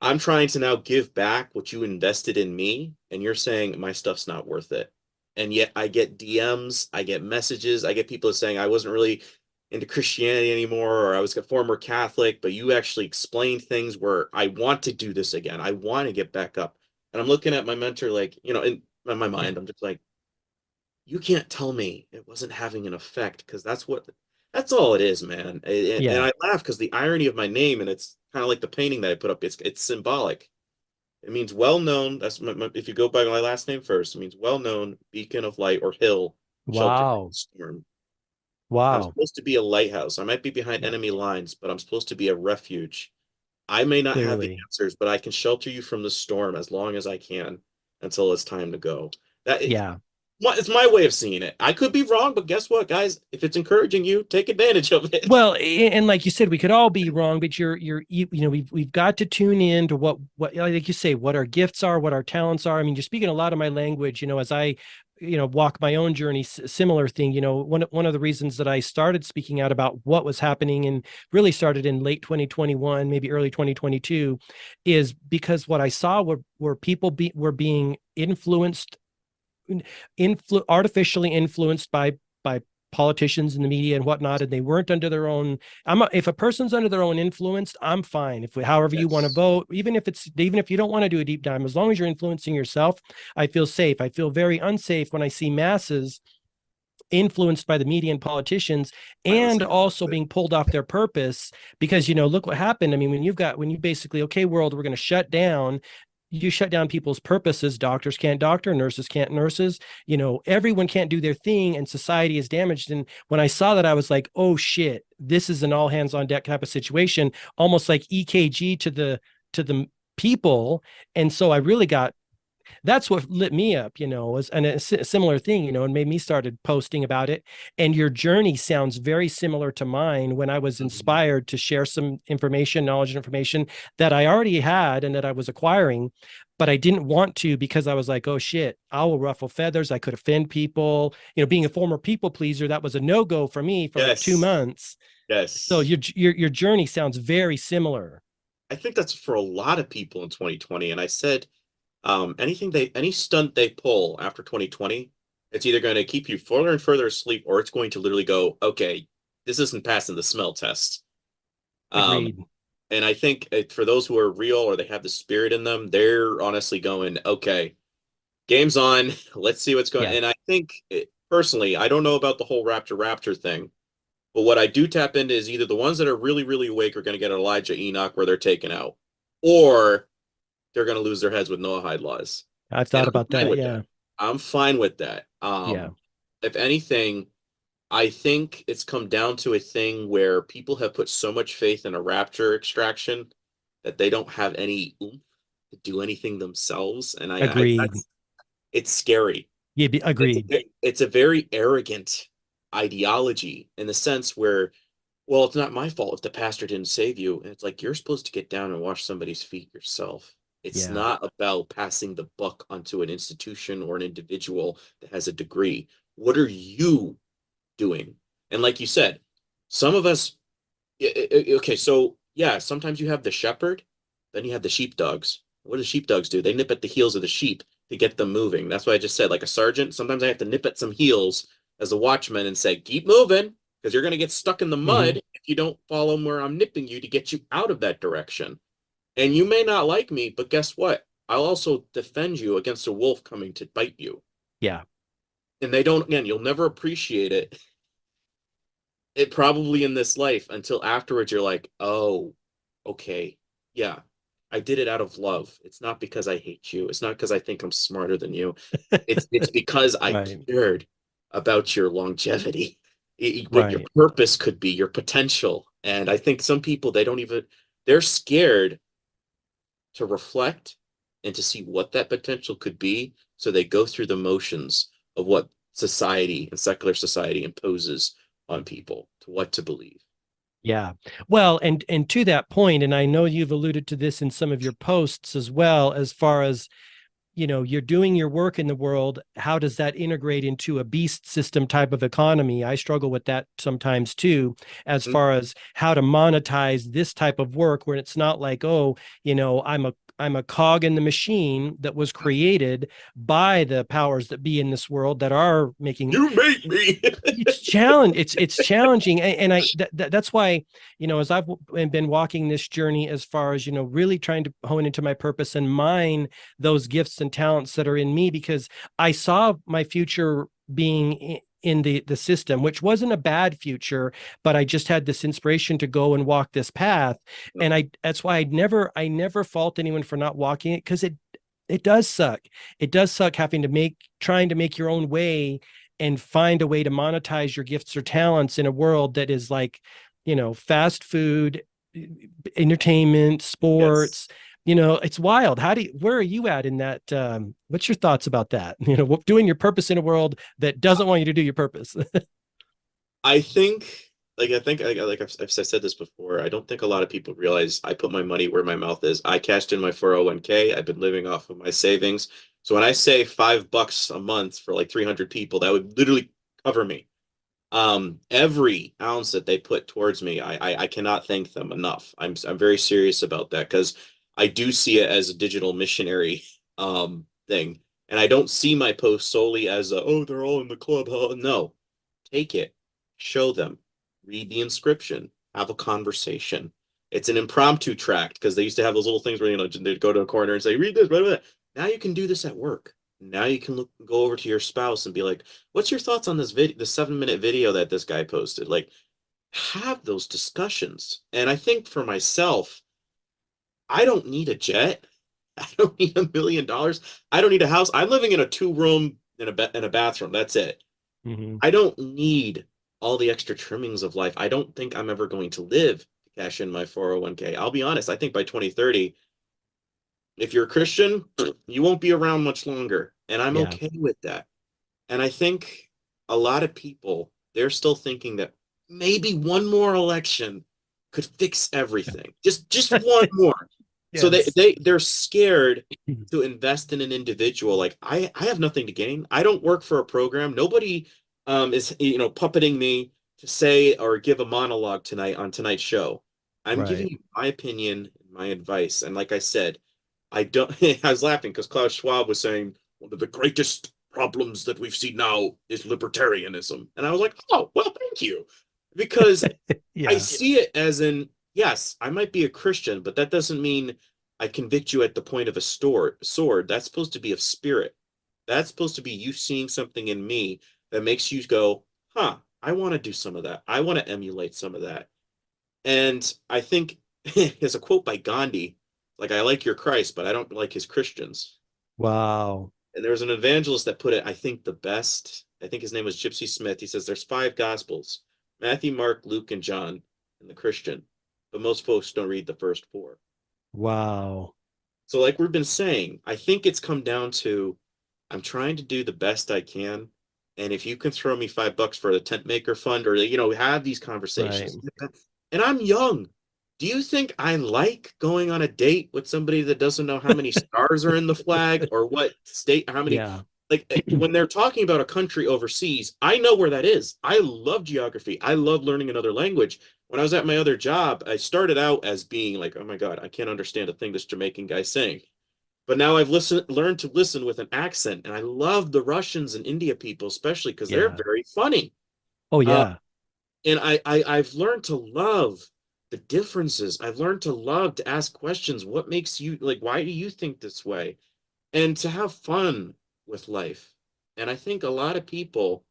I'm trying to now give back what you invested in me, and you're saying my stuff's not worth it. And yet I get DMs, I get messages, I get people saying I wasn't really into Christianity anymore, or I was a former Catholic, but you actually explained things where I want to do this again. I want to get back up. And I'm looking at my mentor like, in my Yeah. mind, I'm just like, you can't tell me it wasn't having an effect because that's all it is, man. And Yeah. I laugh because the irony of my name, and it's kind of like the painting that I put up, it's symbolic. It means well known. That's if you go by my last name first, it means well known beacon of light or hill sheltered from Wow. the storm. I'm Wow. supposed to be a lighthouse. I might be behind Yeah. enemy lines, but I'm supposed to be a refuge. I may not have the Clearly. answers, but I can shelter you from the storm as long as I can until it's time to go. That Yeah. It's my way of seeing it. I could be wrong, but guess what, guys? If it's encouraging you, take advantage of it. Well, and like you said, we could all be wrong, but we've got to tune in to what like you say, what our gifts are, what our talents are. I mean, you're speaking a lot of my language, as I walk my own journey. Similar thing, one of the reasons that I started speaking out about what was happening and really started in late 2021, maybe early 2022, is because what I saw were people were being artificially influenced by politicians and the media and whatnot, and they weren't under their own. If a person's under their own influence, I'm fine. If however you want to Yes, vote, even if you don't want to do a deep dive, as long as you're influencing yourself, I feel safe. I feel very unsafe when I see masses influenced by the media and politicians, I was and thinking about also it. being pulled off their purpose. Because look what happened. I mean, when you basically, okay, world, we're going to shut down, you shut down people's purposes. Doctors can't doctor, nurses can't nurses, everyone can't do their thing, and society is damaged. And when I saw that, I was like, oh shit, this is an all hands on deck type of situation, almost like EKG to the people. And so I really got, that's what lit me up, was and a similar thing, and made me started posting about it. And your journey sounds very similar to mine, when I was Mhm. inspired to share some information, knowledge and information that I already had and that I was acquiring, but I didn't want to, because I was like, oh shit, I will ruffle feathers. I could offend people. Being a former people pleaser, that was a no-go for me for like two Yes, months. So yes. your journey sounds very similar. I think that's for a lot of people in 2020. And I said, any stunt they pull after 2020, it's either going to keep you further and further asleep, or it's going to literally go, okay, this isn't passing the smell test. Um, Agreed. and I think for those who are real or they have the spirit in them, they're honestly going, okay, game's on. Let's see what's going. Yeah. And I think personally, I don't know about the whole Raptor thing, but what I do tap into is either the ones that are really, really awake are going to get Elijah Enoch where they're taken out, or they're going to lose their heads with Noahide laws. I've And thought I'm about fine that. with Yeah. that. I'm fine with that. Yeah. If anything, I think it's come down to a thing where people have put so much faith in a rapture extraction that they don't have any oomph to do anything themselves. And Agreed. that's it's scary. Yeah, agreed. It's a very arrogant ideology in the sense where, well, it's not my fault if the pastor didn't save you. And it's like, you're supposed to get down and wash somebody's feet yourself. It's Yeah. not about passing the buck onto an institution or an individual that has a degree. What are you doing? And like you said, some of us, okay, so yeah, sometimes you have the shepherd, then you have the sheepdogs. What do sheepdogs do? They nip at the heels of the sheep to get them moving. That's why I just said, like a sergeant, sometimes I have to nip at some heels as a watchman and say, keep moving, because you're going to get stuck in the Hmm. mud if you don't follow where I'm nipping you to get you out of that direction. And you may not like me, but guess what? I'll also defend you against a wolf coming to bite you. Yeah. And they don't, again, you'll never appreciate it probably in this life until afterwards you're like, oh, okay, yeah, I did it out of love. It's not because I hate you. It's not because I think I'm smarter than you. It's because I Right. cared about your longevity, what your Right. purpose could be, your potential. And I think some people, they don't even, they're scared to reflect and to see what that potential could be. So they go through the motions of what society and secular society imposes on people to what to believe. Yeah. Well, and to that point, and I know you've alluded to this in some of your posts as well, as far as you're doing your work in the world, how does that integrate into a beast system type of economy? I struggle with that sometimes too, as Mhm. far as how to monetize this type of work, where it's not like, oh, I'm a cog in the machine that was created by the powers that be in this world that are making. You make me. It's challenging, and that's why, as I've been walking this journey, as far as really trying to hone into my purpose and mine those gifts and talents that are in me, because I saw my future being in the system, which wasn't a bad future, but I just had this inspiration to go and walk this path. And that's why I never fault anyone for not walking it, because it does suck. It does suck having to trying to make your own way and find a way to monetize your gifts or talents in a world that is like, fast food, entertainment, Yes. sports, It's wild. Where are you at in that? What's your thoughts about that? Doing your purpose in a world that doesn't want you to do your purpose. I think, I've said this before. I don't think a lot of people realize I put my money where my mouth is. I cashed in my 401k. I've been living off of my savings. So when I say $5 a month for like 300 people, that would literally cover me. Every ounce that they put towards me, I cannot thank them enough. I'm very serious about that because I do see it as a digital missionary thing. And I don't see my posts solely as oh, they're all in the club. Huh? No, take it, show them, read the inscription, have a conversation. It's an impromptu tract because they used to have those little things where they'd go to a corner and say, read this, blah, blah, blah. Now you can do this at work. Now you can go over to your spouse and be like, what's your thoughts on this video, the 7-minute video that this guy posted? Like, have those discussions. And I think for myself, I don't need a jet. I don't need $1 million. I don't need a house. I'm living in a 2 room in a bathroom. That's it. Mhm. I don't need all the extra trimmings of life. I don't think I'm ever going to live to cash in my 401k. I'll be honest. I think by 2030, if you're a Christian, you won't be around much longer. And I'm Yeah. okay with that. And I think a lot of people, they're still thinking that maybe one more election could fix everything. Just one more. So Yes. they're scared to invest in an individual. Like I have nothing to gain. I don't work for a program. Nobody is puppeting me to say or give a monologue tonight on tonight's show. I'm giving Right. you my opinion, my advice. And like I said, I don't I was laughing because Klaus Schwab was saying one of the greatest problems that we've seen now is libertarianism. And I was like, oh, well, thank you. Because I Yeah. see it as in, yes, I might be a Christian, but that doesn't mean I convict you at the point of a sword. That's supposed to be of spirit. That's supposed to be you seeing something in me that makes you go, huh, I want to do some of that. I want to emulate some of that. And I think there's a quote by Gandhi, like, I like your Christ, but I don't like his Christians. Wow. And there was an evangelist that put it, I think, the best. I think his name was Gypsy Smith. He says there's 5 gospels: Matthew, Mark, Luke, and John, and the Christian. But most folks don't read the first 4. Wow. So, like we've been saying, I think it's come down to I'm trying to do the best I can. And if you can throw me $5 for the tent maker fund or, have these Right. conversations. And I'm young. Do you think I like going on a date with somebody that doesn't know how many stars are in the flag or what state, how many, Yeah. like when they're talking about a country overseas, I know where that is. I love geography. I love learning another language. When I was at my other job, I started out as being like, oh my God, I can't understand a thing this Jamaican guy's saying. But now I've learned to listen with an accent, and I love the Russians and India people, especially because they're Yeah. very funny. Oh Uh, yeah. and I've learned to love the differences. I've learned to love to ask questions. What makes you like? Why do you think this way? And to have fun with life. And I think a lot of people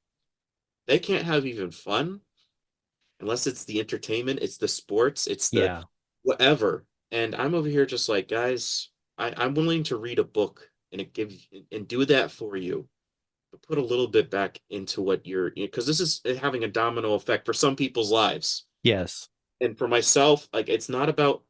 they can't have even fun unless it's the entertainment, it's the sports, it's the Yeah. whatever. And I'm over here just like, guys, I'm willing to read a book and it gives and do that for you, but put a little bit back into what you're because this is having a domino effect for some people's lives. Yes. And for myself, like it's not about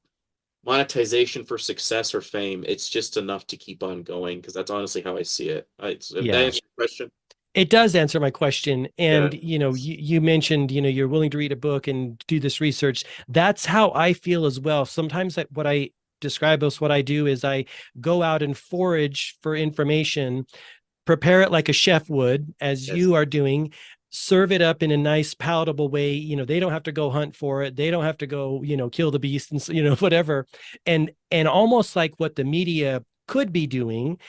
monetization for success or fame. It's just enough to keep on going because that's honestly how I see it. If that Yeah. answers your question. It does answer my question. Yeah. And, you mentioned, you're willing to read a book and do this research. That's how I feel as well. Sometimes what I describe as what I do is I go out and forage for information, prepare it like a chef would, as Yes. you are doing, serve it up in a nice, palatable way. They don't have to go hunt for it. They don't have to go, kill the beast and, whatever. And almost like what the media could be doing,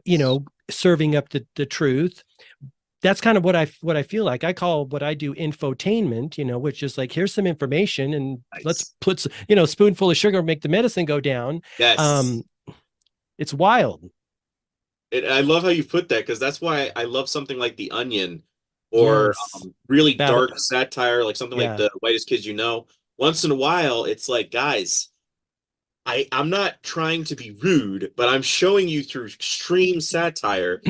Yes. serving up the truth. That's kind of what I feel like. I call what I do infotainment, which is like, here's some information and let's Nice. put, spoonful of sugar, make the medicine go down. Yes. Um, it's wild. I love how you put that because that's why I love something like The Onion or Yes. really Babel. dark satire, like something like Yeah. The Whitest Kids You Know. Once in a while, it's like, guys, I'm not trying to be rude, but I'm showing you through extreme satire,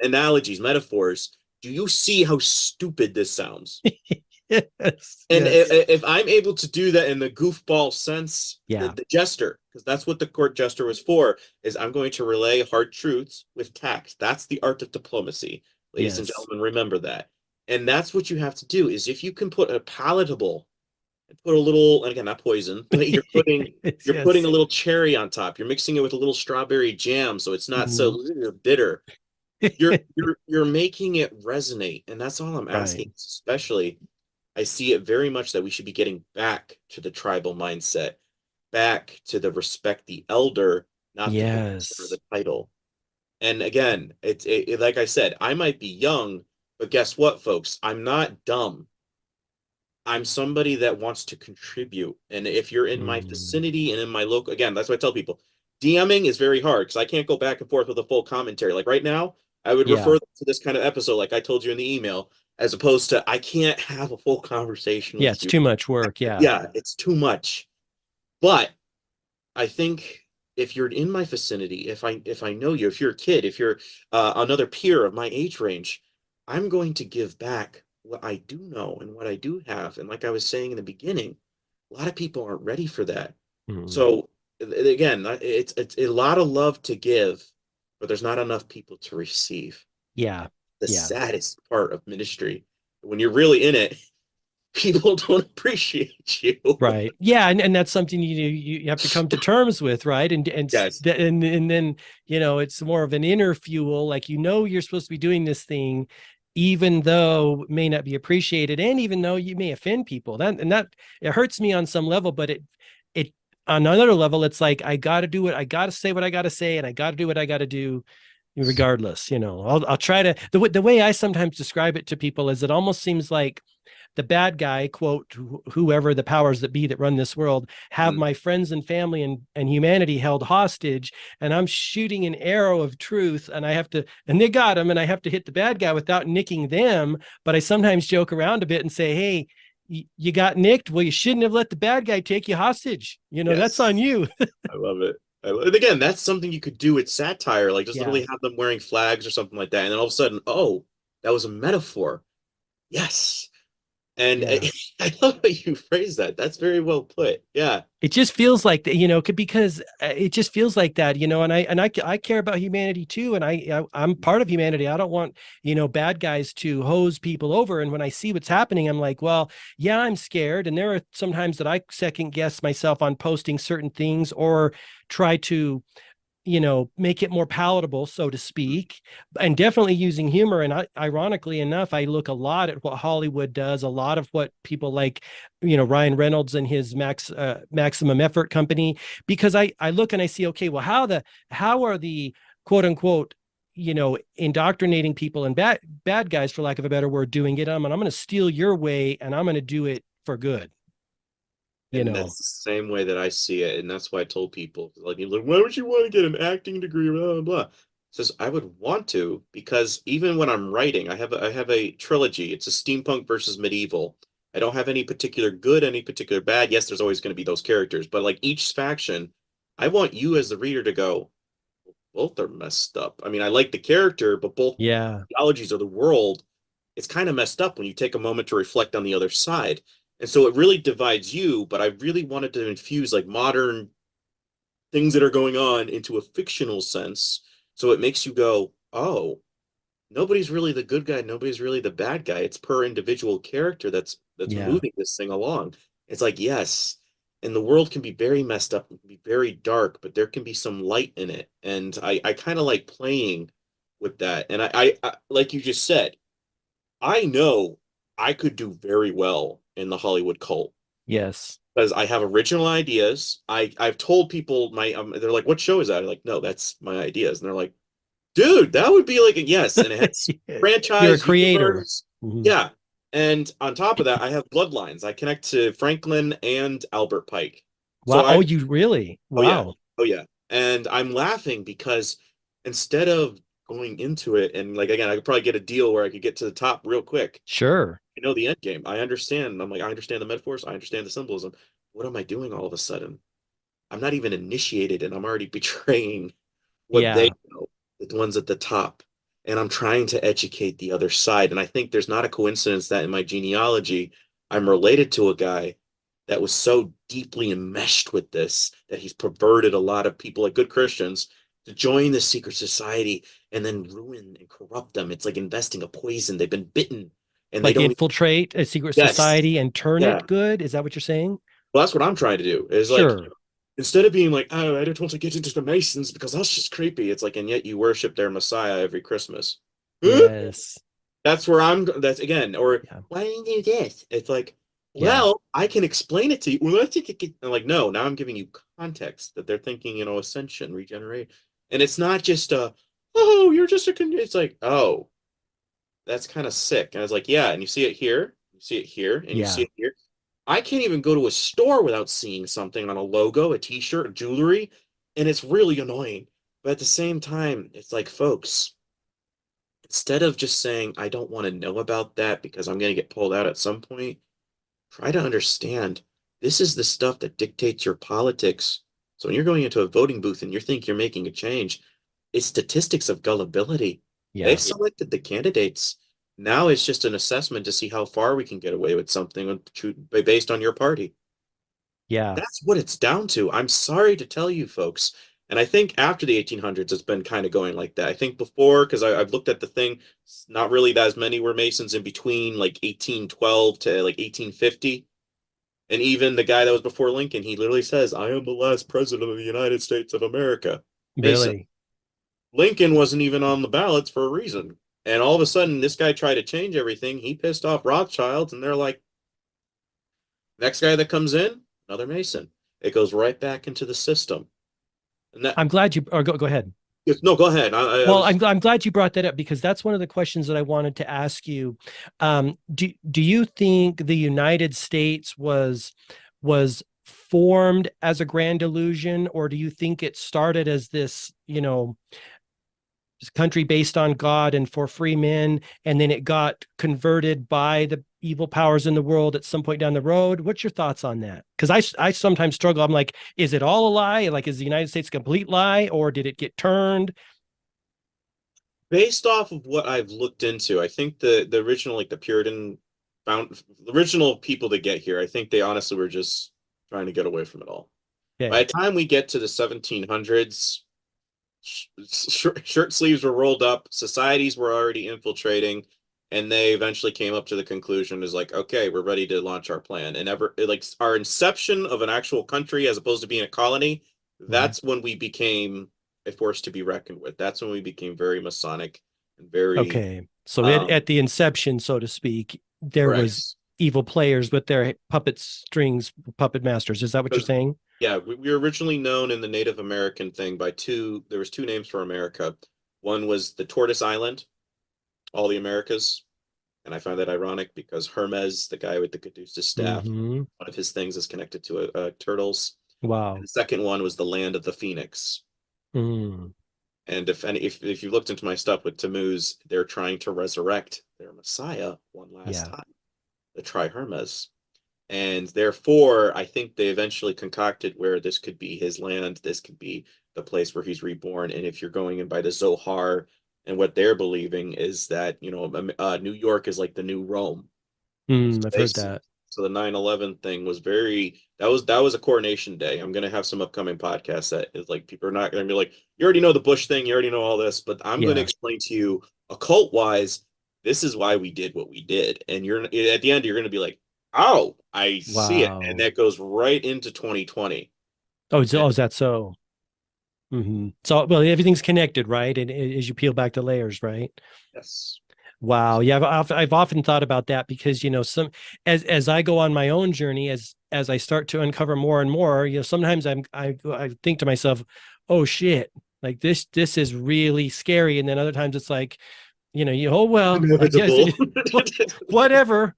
analogies, metaphors. Do you see how stupid this sounds? Yes, And yes. if I'm able to do that in the goofball sense, Yeah, the jester, because that's what the court jester was for, is I'm going to relay hard truths with tact. That's the art of diplomacy, ladies and yes. gentlemen. Remember that. And that's what you have to do. Is if you can put a palatable and put a little, and again, not poison, but Yes, you're putting a yes. little cherry on top. You're mixing it with a little strawberry jam, so it's not Mhm. so bitter. You're making it resonate, and that's all I'm Right. asking. Especially, I see it very much that we should be getting back to the tribal mindset, back to the respect the elder, not the position or Yes. the title. And again, like I said, I might be young, but guess what, folks? I'm not dumb. I'm somebody that wants to contribute. And if you're in my Mm. vicinity and in my local, again, that's what I tell people. DMing is very hard because I can't go back and forth with a full commentary. Like right now, I would Yeah. refer to this kind of episode, like I told you in the email, as opposed to I can't have a full conversation Yeah, with it's you. too much work. Yeah. Yeah, it's too much. But I think if you're in my vicinity, if I know you, if you're a kid, if you're another peer of my age range, I'm going to give back what I do know and what I do have. And like I was saying in the beginning, a lot of people aren't ready for that. Mm. So again, it's a lot of love to give, but there's not enough people to receive. Yeah. The Yeah. saddest part of ministry, when you're really in it, people don't appreciate you. Right. Yeah, and that's something you have to come to terms with, right? Yes. And then, it's more of an inner fuel, like you're supposed to be doing this thing even though it may not be appreciated and even though you may offend people. That it hurts me on some level, but it on another level it's like I got to do it. I got to say what I got to say and I got to do what I got to do regardless. I'll try to the way I sometimes describe it to people is it almost seems like the bad guy, quote, whoever the powers that be that run this world, have Mhm. my friends and family and humanity held hostage. And I'm shooting an arrow of truth and I have to, and they got him and I have to hit the bad guy without nicking them. But I sometimes joke around a bit and say, hey, you got nicked. Well, you shouldn't have let the bad guy take you hostage. That's on Yes. you. I love it. And again, that's something you could do with satire, like just Yeah. literally have them wearing flags or something like that. And then all of a sudden, oh, that was a metaphor. Yes. And Yeah. I love how you phrase that. That's very well put. Yeah. It just feels like that, because it just feels like that, and I care about humanity too, and I'm part of humanity. I don't want bad guys to hose people over. And when I see what's happening, I'm like, well, yeah, I'm scared. And there are sometimes that I second guess myself on posting certain things or try to make it more palatable, so to speak, and definitely using humor. And ironically enough, I look a lot at what Hollywood does, a lot of what people like, Ryan Reynolds and his Maximum Effort company, because I look and I see, okay, well, how are the quote unquote indoctrinating people and bad guys, for lack of a better word, doing it. I'm going to steal your way and I'm going to do it for good. you And know that's the same way that I see it. And that's why I told people, like, why would you want to get an acting degree? Blah, blah, blah. Says I would want to because even when I'm writing, I have a trilogy. It's a steampunk versus medieval. I don't have any particular good, any particular bad. Yes, there's always going to be those characters, but like each faction, I want you as the reader to go, both are messed up. I mean, I like the character, but both yeah ideologies of the world, it's kind of messed up when you take a moment to reflect on the other side. And so it really divides you, but I really wanted to infuse like modern things that are going on into a fictional sense. So it makes you go, oh, nobody's really the good guy, nobody's really the bad guy. It's per individual character that's yeah moving this thing along. It's like, yes, and the world can be very messed up, it can be very dark, but there can be some light in it. And I kind of like playing with that. And I like you just said, I know I could do very well in the Hollywood cult yes because I have original ideas. I've told people they're like, "What show is that?" I'm like, "No, that's my ideas." And they're like, "Dude, that would be like a yes." And it has You're a franchise creator. universe. Mhm. Yeah. And on top of that, I have bloodlines. I connect to Franklin and Albert Pike. So Wow. Oh, you really? oh yeah, Wow. oh yeah. And I'm laughing because instead of going into it and like again, I could probably get a deal where I could get to the top real quick. Sure. I know the end game. I understand. I'm like, I understand the metaphors. I understand the symbolism. What am I doing all of a sudden? I'm not even initiated and I'm already betraying what they Yeah. know, the ones at the top. And I'm trying to educate the other side. And I think there's not a coincidence that in my genealogy, I'm related to a guy that was so deeply enmeshed with this that he's perverted a lot of people, like good Christians, to join the secret society and then ruin and corrupt them. It's like investing a poison. They've been bitten and they Like don't. infiltrate a secret Yes. society and turn Yeah. it good? Is that what you're saying? Well, that's what I'm trying to do. Is like Sure. instead of being like, oh, I don't want to get into the Masons because that's just creepy. It's like, and yet you worship their Messiah every Christmas. Yes. That's where I'm. That's again. Or Yeah. why do you do this? It's like, Yeah. well, I can explain it to you. Well, I think it I'm like, no. Now I'm giving you context that they're thinking, ascension, regenerate, and it's not just oh, you're just a. It's like, oh, that's kind of sick. And I was like, yeah, and you see it here, you see it here, and you see Yeah. it here. I can't even go to a store without seeing something on a logo, a t-shirt, a jewelry, and it's really annoying. But at the same time, it's like, folks, instead of just saying, I don't want to know about that because I'm going to get pulled out at some point, try to understand this is the stuff that dictates your politics. So when you're going into a voting booth and you think you're making a change, it's statistics of gullibility. They've Yeah. selected the candidates. Now it's just an assessment to see how far we can get away with something based on your party. Yeah. That's what it's down to. I'm sorry to tell you folks. And I think after the 1800s, it's been kind of going like that. I think before, because I've looked at the thing, not really that as many were Masons in between like 1812 to like 1850. And even the guy that was before Lincoln, he literally says, I am the last president of the United States of America. Mason. Really. Lincoln wasn't even on the ballots for a reason. And all of a sudden, this guy tried to change everything. He pissed off Rothschilds, and they're like, next guy that comes in, another Mason. It goes right back into the system. And that, I'm glad you or go ahead. no, go ahead. I Well, was I'm glad you brought that up because that's one of the questions that I wanted to ask you. Do you think the United States was formed as a grand illusion, or do you think it started as this, country based on God and for free men, and then it got converted by the evil powers in the world at some point down the road? What's your thoughts on that? Because I sometimes struggle. I'm like, is it all a lie? Like, is the United States a complete lie, or did it get turned? based off of what I've looked into. I think the original, like the Puritan found the original people that get here, I think they honestly were just trying to get away from it all. By Okay. the time we get to the 1700s, shirt sleeves were rolled up, societies were already infiltrating, and they eventually came up to the conclusion is like, okay, we're ready to launch our plan. And ever like our inception of an actual country as opposed to being a colony, Mhm. that's when we became a force to be reckoned with. That's when we became very Masonic and very Okay. So um at the inception, so to speak, there was correct. evil players with their puppet strings, puppet masters. Is that what you're Because saying? yeah, we were originally known in the Native American thing by there was two names for America. One was the Tortoise Island, all the Americas. And I find that ironic because Hermes, the guy with the Caduceus staff, Hmm. one of his things is connected to turtles. And Wow. the second one was the land of the Phoenix. Mm. And if you looked into my stuff with Tammuz, they're trying to resurrect their Messiah one last Yeah. time, the Tri Hermes. And therefore, I think they eventually concocted where this could be his land, this could be the place where he's reborn. And if you're going in by the Zohar and what they're believing is that, New York is like the new Rome. So I've they heard see, that. so the 9/11 thing was that was a coronation day. I'm gonna have some upcoming podcasts that is like people are not gonna be like, you already know the Bush thing, you already know all this, but I'm gonna Yeah. explain to you occult wise, this is why we did what we did. And you're at the end, you're gonna be like, oh, I see it. And Wow. that goes right into 2020. And Is that so? So, well, everything's connected, right? And as you peel back the layers, right? yes. Wow. Yeah, I've often thought about that because some as I go on my own journey, as I start to uncover more and more, sometimes I think to myself, oh shit, like this is really scary, and then other times it's like, oh well, I guess Inevitable. whatever.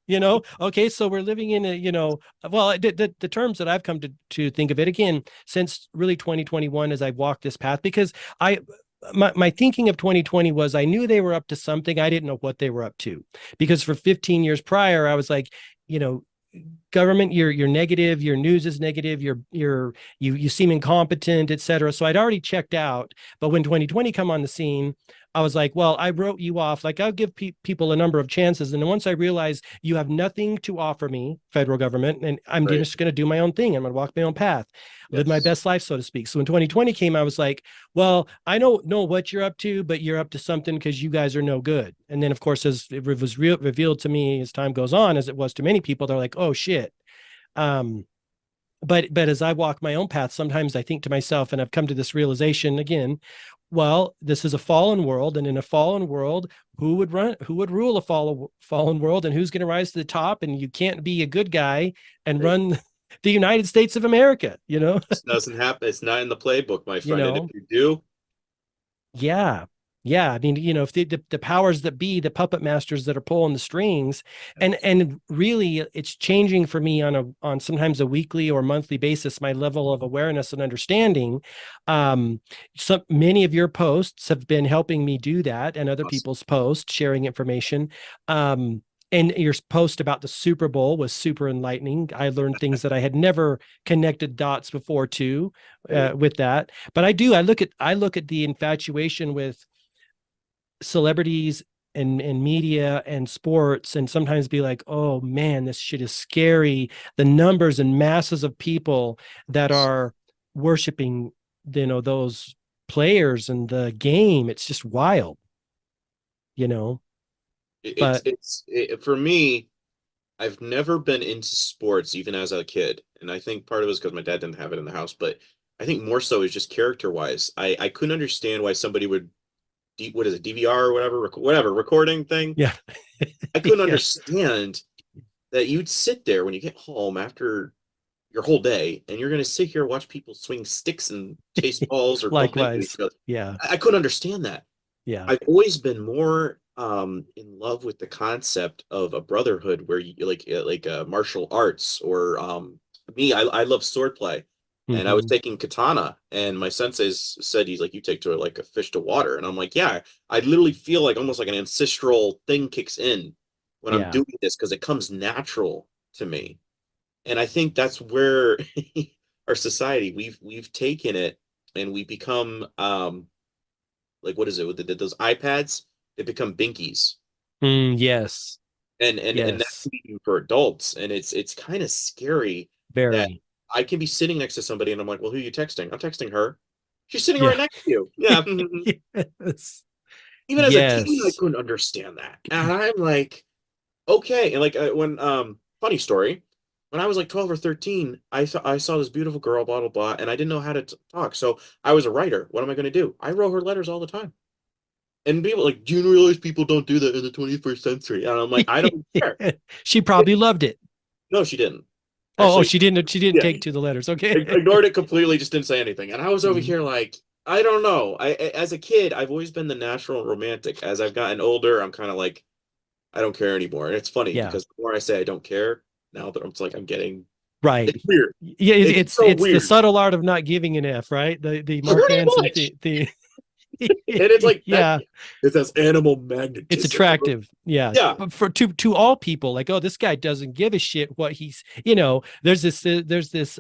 Okay, so we're living in a, well, the terms that I've come to think of it again since really 2021 as I walk this path, because my thinking of 2020 was I knew they were up to something. I didn't know what they were up to, because for 15 years prior, I was like, you know, government, you're negative, your news is negative, you seem incompetent, etc. So I'd already checked out. But when 2020 come on the scene, I was like, well, I wrote you off. Like, I'll give people a number of chances. And then once I realized you have nothing to offer me, federal government, and I'm Right. just going to do my own thing. I'm going to walk my own path, live my Yes. best life, so to speak. So when 2020 came, I was like, well, I don't know what you're up to, but you're up to something because you guys are no good. And then, of course, as it was revealed to me as time goes on, as it was to many people, they're like, oh, shit. Um, but as I walk my own path, sometimes I think to myself, and I've come to this realization again, well, this is a fallen world, and in a fallen world, who would rule a fallen world, and who's going to rise to the top? And you can't be a good guy and Right. run the United States of America, This doesn't happen. It's not in the playbook, my you friend. And if know. you do, Yeah. Yeah. I mean, if the powers that be, the puppet masters that are pulling the strings, and really it's changing for me on sometimes a weekly or monthly basis, my level of awareness and understanding. Many of your posts have been helping me do that, and other awesome. people's posts sharing information. And your post about the Super Bowl was super enlightening. I learned things that I had never connected dots before too, Right. with that. But I look at the infatuation with celebrities and media and sports, and sometimes be like, oh man, this shit is scary. The numbers and masses of people that are worshiping, those players and the game. It's just wild, you know. But For me, I've never been into sports even as a kid, and I think part of it is because my dad didn't have it in the house. But I think more so is just character wise. I couldn't understand why somebody would what is it, DVR or whatever recording thing. yeah. I couldn't Yeah. understand that you'd sit there when you get home after your whole day and you're going to sit here and watch people swing sticks and chase balls or bump into each Likewise. other. Yeah. I couldn't understand that. Yeah. I've always been more in love with the concept of a brotherhood where you like martial arts or me I love swordplay, and I was Hmm. taking katana, and my sensei said he's like, you take to it like a fish to water, and I'm like, yeah, I literally feel like almost like an ancestral thing kicks in when I'm Yeah. doing this because it comes natural to me. And I think that's where our society we've taken it and we become like what is it with those iPads? They become binkies, Yes. and that Yes. can be for adults, and it's kind of scary that Very. I can be sitting next to somebody and I'm like, well, who are you texting? I'm texting her. She's sitting right Yeah. next to you. Yeah. Yes. Even as a teen, I Yes. couldn't understand that, and I'm like, okay, and like when funny story. When I was like 12 or 13, I saw this beautiful girl, blah blah blah, and I didn't know how to talk. So I was a writer. What am I going to do? I wrote her letters all the time. And people like, do you realize people don't do that in the 21st century? And I'm like, I don't care. She probably loved it. No, she didn't. Oh, Actually, she didn't yeah, take to the letters. Okay. ignored it completely, just didn't say anything. And I was over Mhm. here like, I don't know. As a kid, I've always been the natural romantic. As I've gotten older, I'm kind of like, I don't care anymore. And it's funny Yeah. because the more I say I don't care, now that I'm like, I'm getting, Right. it's weird. Yeah, it's It's it's so it's the weird. subtle art of not giving an F, right? The Mark Pretty Manson much. the And it's like that. yeah. It says animal It's magnetism. attractive. Yeah. Yeah. But to all people, like, oh, this guy doesn't give a shit what he's, there's this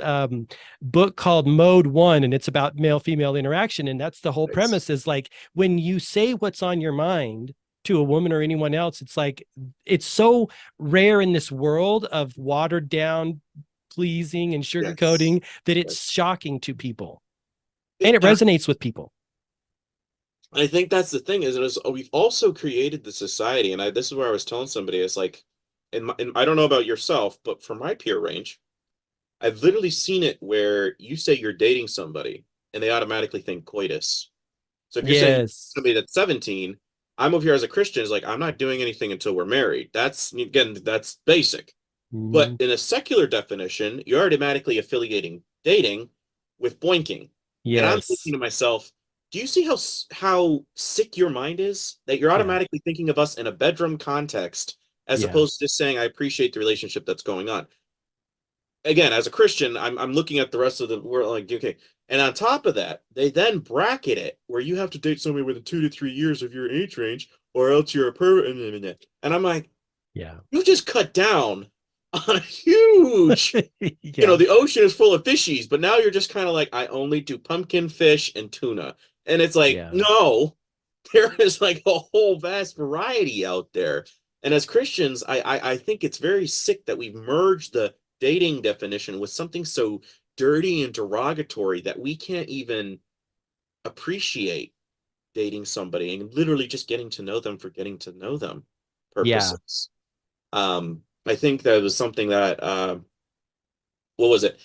book called Mode One, and it's about male female interaction. And that's the whole Nice. premise, is like, when you say what's on your mind to a woman or anyone else, it's like, it's so rare in this world of watered down pleasing and Yes. sugarcoating that Yes. it's shocking to people, and it And resonates with people. I think that's the thing is we've also created the society, and this is where I was telling somebody, it's like, I don't know about yourself, but for my peer range, I've literally seen it where you say you're dating somebody and they automatically think coitus. So if you're saying Yes. somebody that's 17, I'm over here as a Christian, is like, I'm not doing anything until we're married. That's again, that's basic. But Mhm. in a secular definition, you're automatically affiliating dating with boinking. And I'm thinking Yes. to myself, do you see how sick your mind is that you're Yeah. automatically thinking of us in a bedroom context as Yeah. opposed to just saying I appreciate the relationship that's going on? Again, as a Christian, I'm looking at the rest of the world like, okay. And on top of that, they then bracket it where you have to date somebody within 2 to 3 years of your age range, or else you're a pervert. And I'm like, Yeah. you just cut down on a huge, Yeah. the ocean is full of fishies, but now you're just kind of like, I only do pumpkin fish and tuna. And it's like, Yeah. no. there is like a whole vast variety out there. And as Christians, I think it's very sick that we've merged the dating definition with something so dirty and derogatory that we can't even appreciate dating somebody and literally just getting to know them for getting to know them Yeah. purposes. I think that was something that what was it?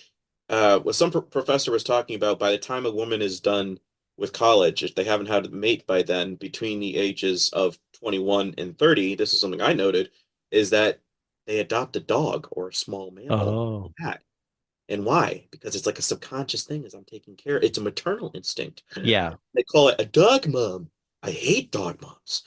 What some professor was talking about, by the time a woman is done with college, if they haven't had a mate by then, between the ages of 21 and 30, this is something I noted, is that they adopt a dog or a small mammal, Oh, cat. And why? Because it's like a subconscious thing as I'm taking care. It's a maternal instinct. yeah. They call it a dog mom. I hate dog moms.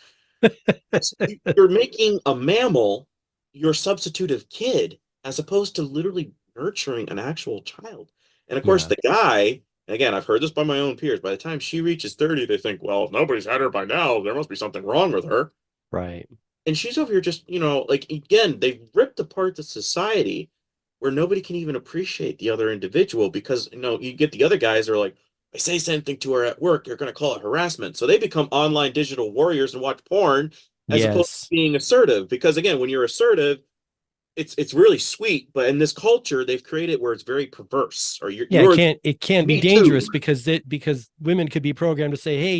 You're making a mammal your substitutive kid as opposed to literally nurturing an actual child. And of course, Yeah. the guy, and again, I've heard this by my own peers, by the time she reaches 30, they think, well, if nobody's had her by now, there must be something wrong with her. Right. And she's over here just, like again, they've ripped apart the society where nobody can even appreciate the other individual because, you get the other guys that are like, I say something to her at work, you're going to call it harassment. So they become online digital warriors and watch porn as opposed to Yes. being assertive. Because again, when you're assertive, it's really sweet, but in this culture, they've created where it's very perverse. Or you're Yeah, it you're can't be me too. dangerous because women could be programmed to say, hey,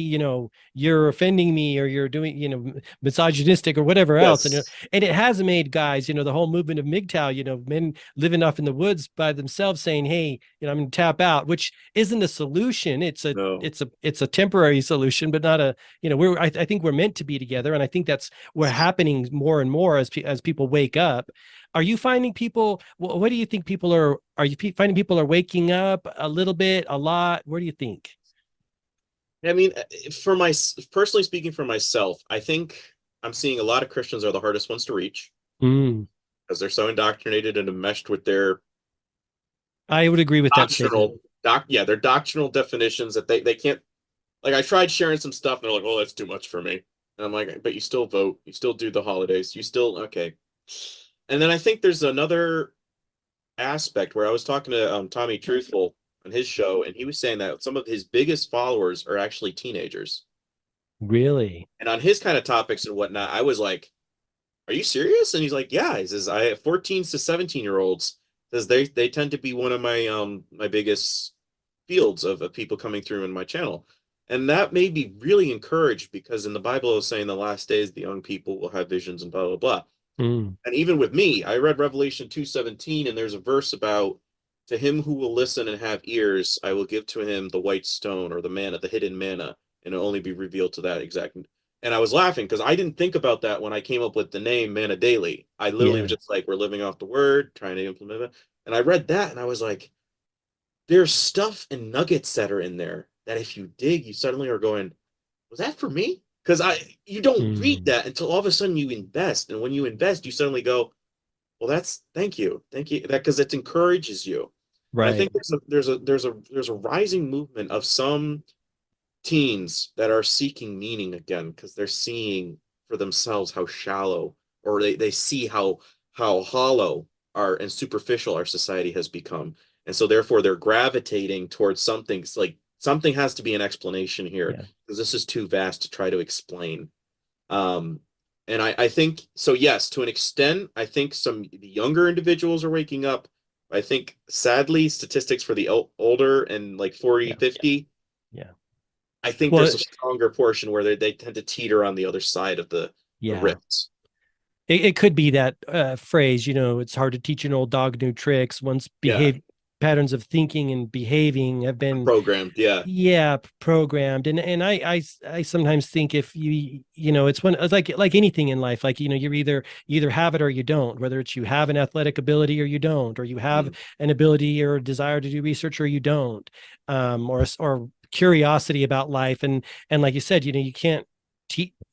you're offending me, or you're doing, misogynistic or whatever else. Yes. And it has made guys, the whole movement of MGTOW, men living off in the woods by themselves saying, hey, I'm gonna tap out, which isn't a solution. No. It's a temporary solution, but not a, I think we're meant to be together. And I think that's what's happening more and more as people wake up. Are you finding people, what do you think are you finding people are waking up a little bit, a lot? What do you think? I mean, for my personally speaking for myself, I think I'm seeing a lot of Christians are the hardest ones to reach Mm, because they're so indoctrinated and enmeshed with their I would agree with that statement. their doctrinal definitions that they can't, like I tried sharing some stuff and they're like, oh, that's too much for me. And I'm like, but you still vote, you still do the holidays, you still okay. And then I think there's another aspect where I was talking to Tommy Truthful on his show, and he was saying that some of his biggest followers are actually teenagers. Really? And on his kind of topics and whatnot, I was like, are you serious? And he's like, yeah. He says, I have 14 to 17 year olds. Says they tend to be one of my biggest fields of people coming through in my channel. And that made me really encouraged because in the Bible it was saying the last days the young people will have visions and blah blah blah. Mm, And even with me, I read Revelation 2:17, and there's a verse about to him who will listen and have ears, I will give to him the white stone or the manna, the hidden manna, and it'll only be revealed to that exact. And I was laughing because I didn't think about that when I came up with the name Manna Daily. I literally was yeah. just like, we're living off the word, trying to implement it. And I read that and I was like, there's stuff and nuggets that are in there that if you dig, you suddenly are going, was that for me? Because you don't read Mm, that until all of a sudden you invest. And when you invest, you suddenly go, well, that's thank you, that because it encourages you. And I right. think there's a rising movement of some teens that are seeking meaning again because they're seeing for themselves how shallow or they see how hollow our and superficial our society has become. And so therefore they're gravitating towards something. It's like something has to be an explanation here Yeah. because this is too vast to try to explain. Um, and I think so, yes, to an extent, I think some the younger individuals are waking up. I think sadly, statistics for the older and like 40, Yeah. 50, Yeah. I think Well, there's a stronger portion where they tend to teeter on the other side of the yeah. rifts. It could be that phrase, it's hard to teach an old dog new tricks once Yeah, behave patterns of thinking and behaving have been, programmed. Yeah. yeah, programmed. And I sometimes think if it's like anything in life, like you either have it or you don't, whether it's you have an athletic ability or you don't, or you have Mm. an ability or a desire to do research or you don't, or curiosity about life. And like you said, you can't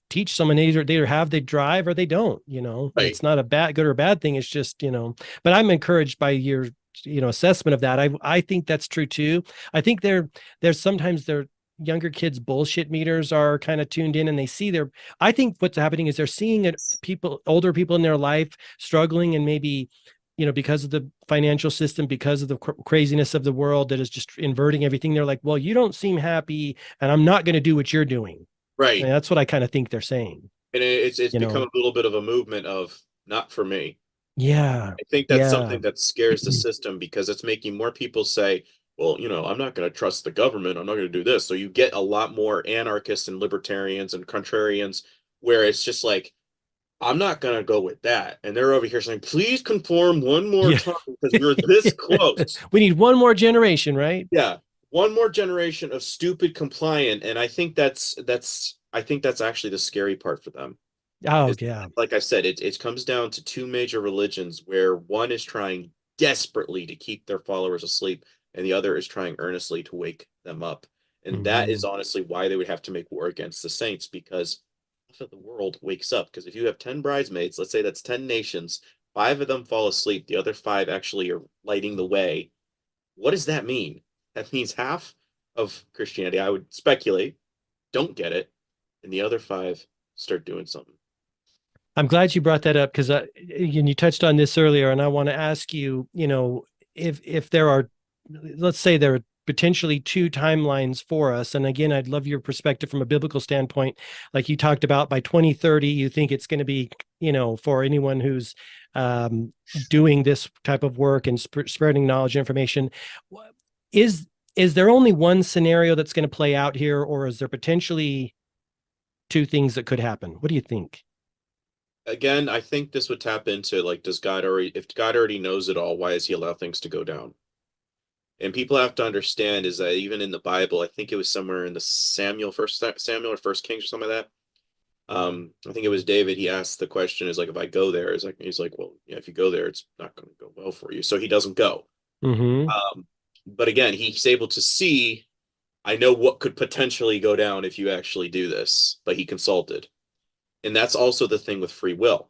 teach someone, they either have, they drive, or they don't. And Right. it's not a good or bad thing. It's just, but I'm encouraged by your assessment of that. I think that's true too. I think there's sometimes their younger kids bullshit meters are kind of tuned in, and they see their, I think what's happening is they're seeing it, older people in their life struggling, and maybe because of the financial system, because of the craziness of the world that is just inverting everything. They're like, well, you don't seem happy, and I'm not going to do what you're doing. I mean, Right. that's what I kind of think they're saying, And it's you become know? a little bit of a movement of not for me. Yeah. I think that's Yeah. something that scares the system because it's making more people say, well, I'm not going to trust the government. I'm not going to do this. So you get a lot more anarchists and libertarians and contrarians where it's just like, I'm not going to go with that. And they're over here saying, please conform one more Yeah. time because we're this close. We need one more generation, right? Yeah. One more generation of stupid compliant. And I think that's actually the scary part for them Oh, is, yeah. like I said, it comes down to two major religions where one is trying desperately to keep their followers asleep and the other is trying earnestly to wake them up. And that is Hmm. honestly why they would have to make war against the saints because half of the world wakes up. Because if you have 10 bridesmaids, let's say that's 10 nations, five of them fall asleep, the other five actually are lighting the way. What does that mean? That means half of Christianity, I would speculate, don't get it, and the other five start doing something. I'm glad you brought that up because you touched on this earlier, and I want to ask you, if there are, let's say there are potentially two timelines for us, and again, I'd love your perspective from a biblical standpoint. Like you talked about, by 2030, you think it's going to be, for anyone who's doing this type of work and spreading knowledge and information. Is is there only one scenario that's going to play out here, or is there potentially two things that could happen? What do you think? Again, I think this would tap into like, does God already, if God already knows it all, why does he allow things to go down? And people have to understand is that even in the Bible, I think it was somewhere in the first Samuel or first Kings or something like that. I think it was David. He asked the question is like, if I go there, is like, he's like, well, yeah, if you go there, it's not going to go well for you. So he doesn't go. Hmm. But again, he's able to see, I know what could potentially go down if you actually do this, but he consulted. And that's also the thing with free will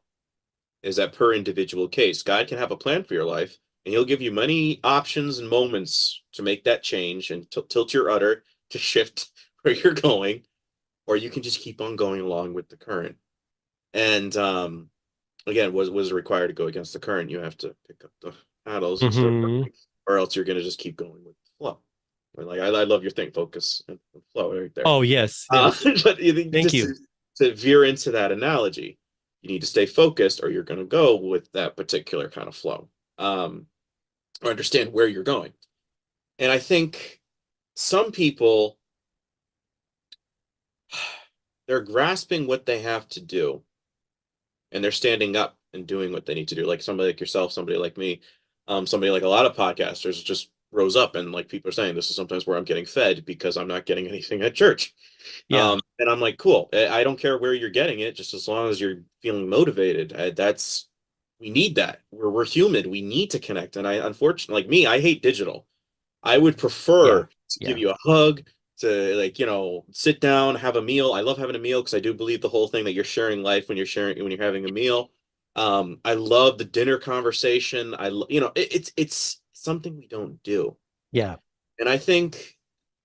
is that per individual case. God can have a plan for your life, and He'll give you many options and moments to make that change and tilt your udder to shift where you're going, or you can just keep on going along with the current. And again, was required to go against the current, you have to pick up the paddles and start Hmm. rowing, or else you're going to just keep going with the flow. Like I love your thing, focus and flow right there. Oh, yes, yes. But you think Thank just you. to veer into that analogy, you need to stay focused, or you're going to go with that particular kind of flow, or understand where you're going. And I think some people they're grasping what they have to do, and they're standing up and doing what they need to do. Like somebody like yourself, somebody like me, somebody like a lot of podcasters just rose up and like people are saying this is sometimes where I'm getting fed because I'm not getting anything at church. Yeah, And I'm like, cool. I don't care where you're getting it, just as long as you're feeling motivated. That's we need that. We're human. We need to connect. And I unfortunately, like me, I hate digital. I would yeah, prefer to give yeah. you a hug, to like, sit down, have a meal. I love having a meal because I do believe the whole thing that you're sharing life when you're having a meal. I love the dinner conversation. It's something we don't do. Yeah. And I think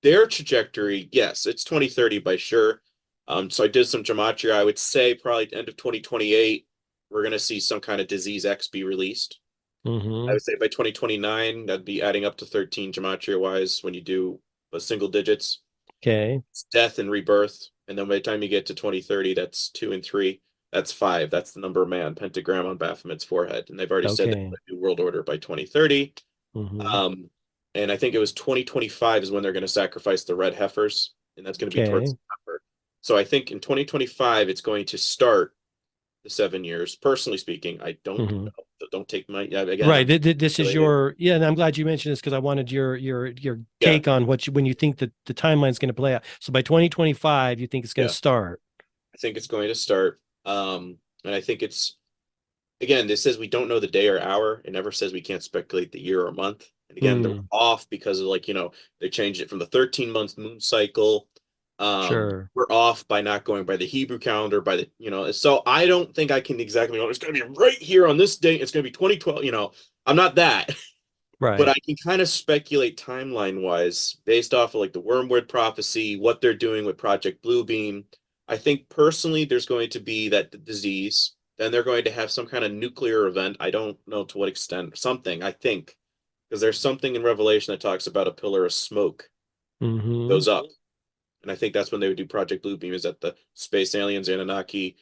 their trajectory, yes, it's 2030 by sure. So I did some gematria. I would say probably end of 2028, we're going to see some kind of disease X be released. I Hmm. would say by 2029, that'd be adding up to 13 gematria wise when you do single digits. Okay. It's death and rebirth. And then by the time you get to 2030, that's two and three. That's five. That's the number of man, pentagram on Baphomet's forehead. And they've already said that Okay. the new world order by 2030. Hmm. Um, and I think it was 2025 is when they're going to sacrifice the red heifers, and that's going to be towards Okay. September. So I think in 2025 it's going to start the 7 years. Personally speaking, I don't Hmm. know. So don't take my again. Right. I'm This is related. your, yeah, and I'm glad you mentioned this because I wanted your Yeah, take on when you think that the timeline is going to play out. So by 2025, you think it's going yeah. to start. I think it's going to start. And I think it's again. This says we don't know the day or hour. It never says we can't speculate the year or month. And again, they're Mm, off because of like they changed it from the 13 month moon cycle. sure. We're off by not going by the Hebrew calendar, by so I don't think I can exactly know it's going to be right here on this date. It's going to be 2012. I'm not that, but Right. I can kind of speculate timeline wise based off of like the Wormwood prophecy, what they're doing with Project Bluebeam. I think personally there's going to be that disease. Then they're going to have some kind of nuclear event. I don't know to what extent, something, I think, because there's something in Revelation that talks about a pillar of smoke Hmm. goes up. And I think that's when they would do Project Bluebeam, is that the space aliens, Anunnaki.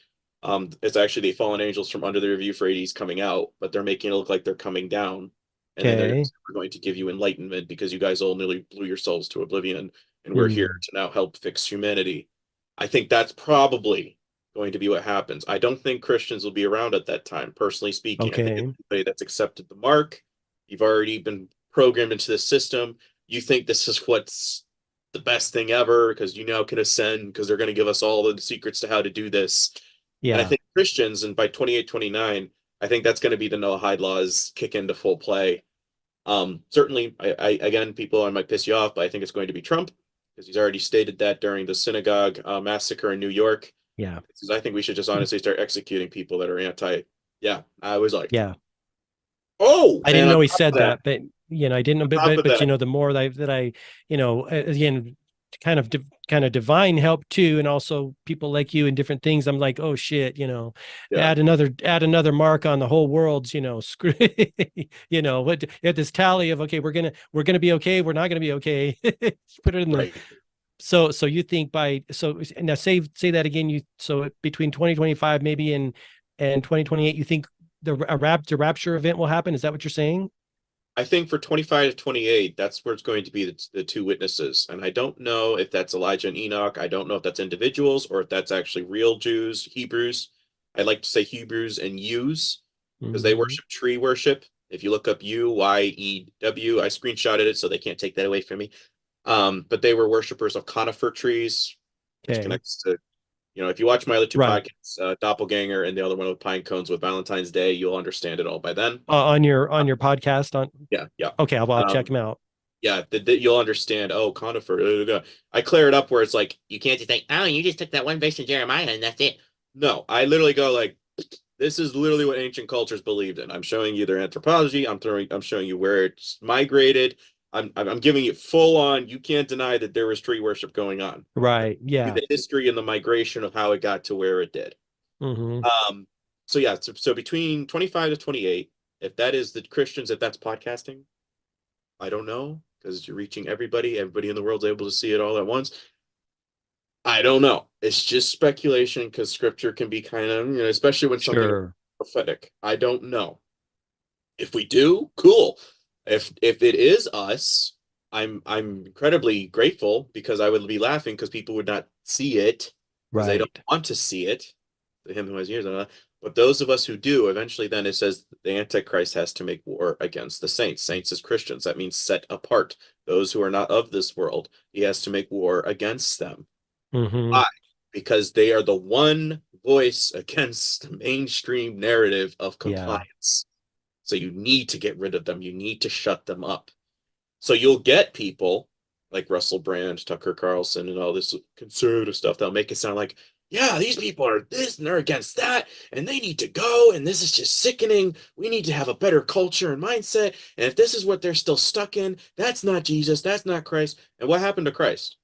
It's actually the fallen angels from Under the Review for 80s coming out, but they're making it look like they're coming down. And then Okay. we're going to give you enlightenment because you guys all nearly blew yourselves to oblivion, and we're here Hmm. to now help fix humanity. I think that's probably going to be what happens. I don't think Christians will be around at that time, personally speaking. I think Okay. anybody that's accepted the mark, you've already been programmed into the system. You think this is what's the best thing ever because you now can ascend because they're going to give us all the secrets to how to do this. And I Yeah. think Christians, and by 28, 29, I think that's going to be the Noahide laws kick into full play. Certainly, again, people, I might piss you off, but I think it's going to be Trump because he's already stated that during the synagogue massacre in New York. Yeah. I think we should just honestly start executing people that are anti. Yeah, I was like, Yeah. oh, I and didn't on know he top of said that, that, but I didn't know, on top of but that, the more that I, again, kind of divine help too, and also people like you and different things. I'm like, oh shit, yeah, add another mark on the whole world's, screw, what at this tally of, okay, we're gonna be okay, we're not gonna be okay. Put it in the right. so you think by so now say that again, between 2025 maybe and 2028, you think the rapture event will happen? Is that what you're saying? I think for 25 to 28, that's where it's going to be the two witnesses. And I don't know if that's Elijah and Enoch. I don't know if that's individuals or if that's actually real Jews, Hebrews. I'd like to say Hebrews and Jews because they Mhm. worship tree worship. If you look up Uyew, I screenshotted it so they can't take that away from me. But they were worshipers of conifer trees, which Okay. connects to, if you watch my other two Right. podcasts, Doppelganger and the other one with pine cones with Valentine's Day, you'll understand it all by then. On your podcast on Yeah, yeah. okay, I'll check Um, him out. yeah, you'll understand. Oh, conifer. I clear it up where it's like you can't just think, oh, you just took that one verse in Jeremiah and that's it. No, I literally go like, this is literally what ancient cultures believed in. I'm showing you their anthropology. I'm showing you where it's migrated. I'm giving it full on. You can't deny that there was tree worship going on. Right. Yeah. The history and the migration of how it got to where it did. Hmm. Um, so yeah, so between 25 to 28, if that is the Christians, if that's podcasting, I don't know because you're reaching everybody. Everybody in the world's able to see it all at once. I don't know. It's just speculation because scripture can be kind of, especially when something Sure. prophetic. I don't know. If we do, cool. If it is us, I'm incredibly grateful because I would be laughing because people would not see it because they don't Right. want to see it. To him who has ears, but those of us who do, eventually, then it says the Antichrist has to make war against the saints. Saints as Christians, that means set apart. Those who are not of this world, he has to make war against them. Hmm. Why? Because they are the one voice against the mainstream narrative of Yeah. compliance. So you need to get rid of them. You need to shut them up. So you'll get people like Russell Brand, Tucker Carlson, and all this conservative stuff that'll make it sound like, yeah, these people are this and they're against that, and they need to go, and this is just sickening. We need to have a better culture and mindset. And if this is what they're still stuck in, that's not Jesus, that's not Christ. And what happened to Christ?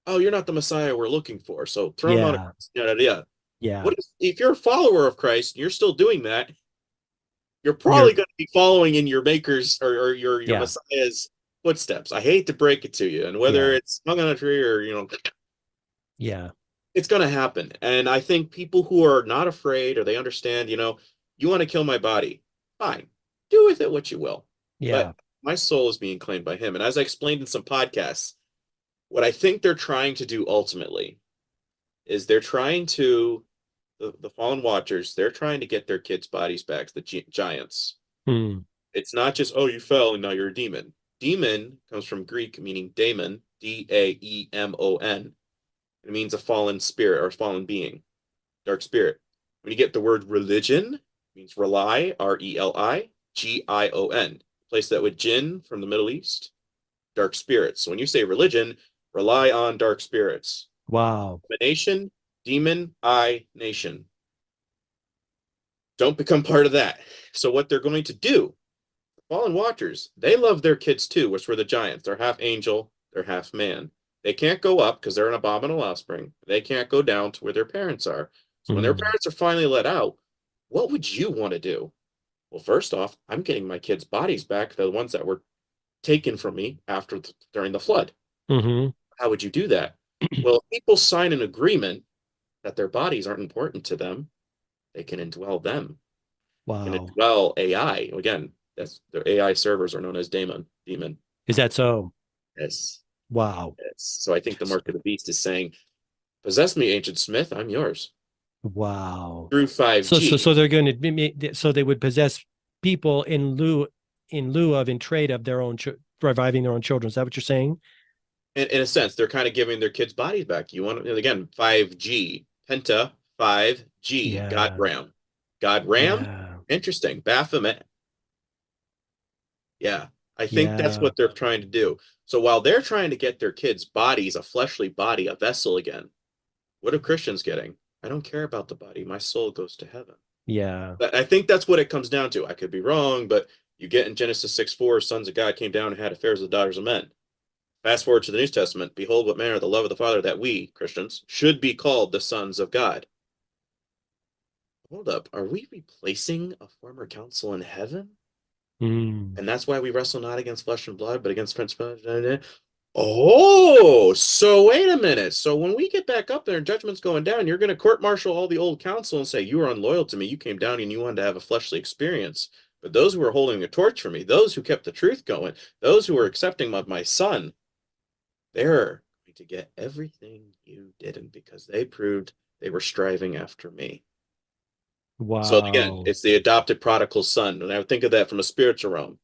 Oh, you're not the Messiah we're looking for. So throw him on a Yeah. cross. Yeah, yeah. Yeah. What if you're a follower of Christ and you're still doing that? You're You're probably going to be following in your maker's or your yeah. Messiah's footsteps. I hate to break it to you, and whether Yeah. it's hung on a tree or Yeah. it's going to happen. And I think people who are not afraid or they understand, you want to kill my body, fine, do with it what you will, but Yeah. my soul is being claimed by him. And as I explained in some podcasts, what I think they're trying to do ultimately is they're trying to the fallen watchers. They're trying to get their kids' bodies back, the giants. Hmm. It's not just, oh, you fell and now you're a demon. Demon comes from Greek meaning daemon, Daemon. It means a fallen spirit or fallen being, dark spirit. When you get the word religion, it means rely, Religion. Place that with jinn from the Middle East, dark spirits. So when you say religion, rely on dark spirits. Wow. Nation, demon, nation. Don't become part of that. So what they're going to do, Fallen Watchers, they love their kids too, which were the giants. They're half angel, they're half man. They can't go up because they're an abominable offspring. They can't go down to where their parents are. So when their Hmm. parents are finally let out, what would you want to do? Well, first off, I'm getting my kids' bodies back, the ones that were taken from me during the flood. Hmm. How would you do that? Well, if people sign an agreement that their bodies aren't important to them, they can indwell them. They can Wow. indwell AI. Again, that's their AI servers are known as daemon. Demon. Is that so? Yes. Wow. Yes. So I think the mark of the beast is saying, possess me, ancient Smith. I'm yours. Wow. Through So 5G. they're going to be, so they would possess people in lieu of in trade of their own reviving their own children. Is that what you're saying? In a sense, they're kind of giving their kids' bodies back. You want to, again, 5G, Penta, 5G, God Yeah. Ram. God Ram? Yeah. Interesting. Baphomet. Yeah. I think that's Yeah. what they're trying to do. So while they're trying to get their kids' bodies, a fleshly body, a vessel again, what are Christians getting? I don't care about the body. My soul goes to heaven. Yeah. But I think that's what it comes down to. I could be wrong, but you get in Genesis 6:4, sons of God came down and had affairs with the daughters of men. Fast forward to the New Testament. Behold, what manner of the love of the Father that we, Christians, should be called the sons of God. Hold up. Are we replacing a former council in heaven? Mm. And that's why we wrestle not against flesh and blood, but against principalities. Oh, so wait a minute. So when we get back up there and judgment's going down, you're going to court martial all the old council and say, you were unloyal to me. You came down and you wanted to have a fleshly experience. But those who were holding a torch for me, those who kept the truth going, those who were accepting of my son, they're going to get everything you didn't because they proved they were striving after me. So again, Wow. it's the adopted prodigal son. And I would think of that from a spiritual realm.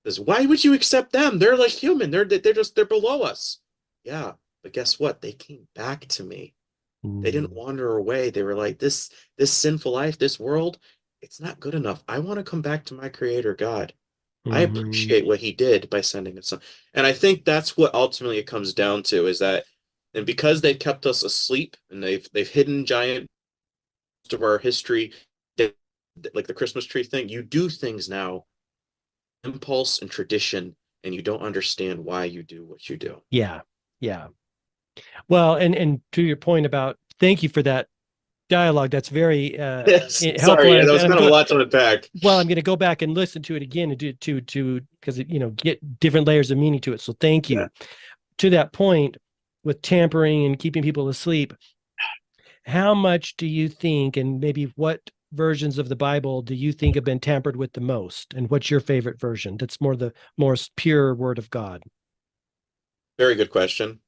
Because why would you accept them? They're like human. They're below us. Yeah, but guess what? They came back to me. They didn't Mm. wander away. They were like, this sinful life, this world, it's not good enough. I want to come back to my creator God. I Hmm. appreciate what he did by sending his son. And I think that's what ultimately it comes down to is that, and because they've kept us asleep and they've hidden giant of our history, they, like the Christmas tree thing, you do things now, impulse and tradition, and you don't understand why you do what you do. Yeah. Yeah. Well, and to your point about thank you for that dialogue. That's very Yes, helpful. sorry, yeah, that was kind of a lot to unpack. I'm going to go back and listen to it again and do to because get different layers of meaning to it. So thank Yeah, you. To that point with tampering and keeping people asleep, how much do you think, and maybe what versions of the Bible do you think have been tampered with the most? And what's your favorite version? That's more the more pure word of God. very good question.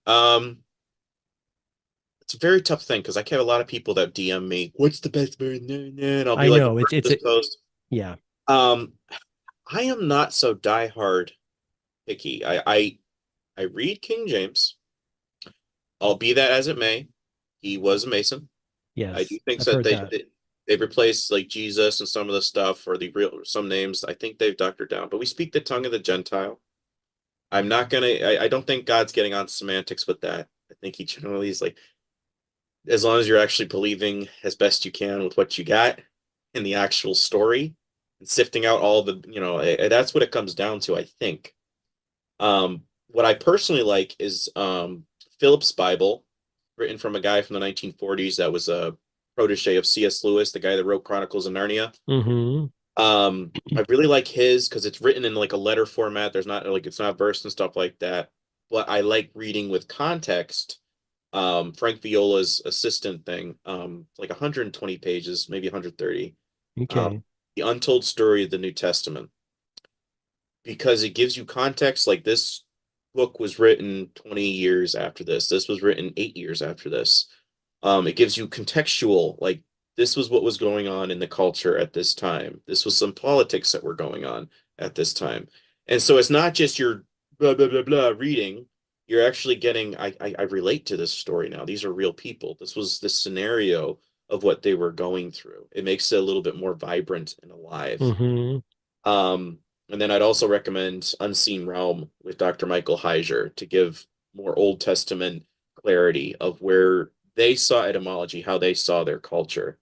It's a very tough thing because I have a lot of people that DM me, "What's the best version?" And I'll be I like, know it's "This a post." yeah. Um, I am not so diehard picky. I read King James. I'll be that as it may. He was a Mason. I do Yes, think I've that heard that. they've replaced like Jesus and some of the stuff or the real some names. I think they've doctored down. But we speak the tongue of the Gentile. I'm not gonna. I don't think God's getting on semantics with that. I think he generally is like, as long as you're actually believing as best you can with what you got in the actual story and sifting out all the, that's what it comes down to, I think. What I personally like is Phillips' Bible, written from a guy from the 1940s that was a protege of C.S. Lewis, the guy that wrote Chronicles of Narnia. Mm-hmm. I really like his because it's written in like a letter format. There's not like it's not verse and stuff like that. But I like reading with context. Frank Viola's assistant thing, like 120 pages, maybe 130. Um, Okay. the Untold Story of the New Testament, because it gives you context. Like this book was written 20 years after this. This was written 8 years after this. It gives you contextual, like this was what was going on in the culture at this time. This was some politics that were going on at this time. And so it's not just your blah blah blah blah reading. You're actually getting I relate to this story now. These are real people. This was the scenario of what they were going through. It makes it a little bit more vibrant and alive. Mm-hmm. Um, and then I'd also recommend Unseen Realm with Dr. Michael Heiser to give more Old Testament clarity of where they saw etymology, how they saw their culture.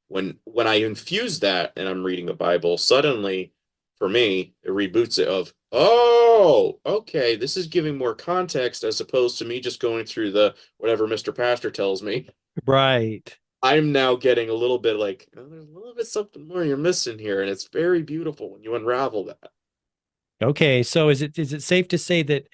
When I infuse that and I'm reading the Bible, suddenly for me, it reboots it of, oh, okay, this is giving more context as opposed to me just going through the whatever Mr. Pastor tells me. Right. I'm now getting a little bit like, oh, there's a little bit something more you're missing here, and it's very beautiful when you unravel that. Okay. So is it safe to say that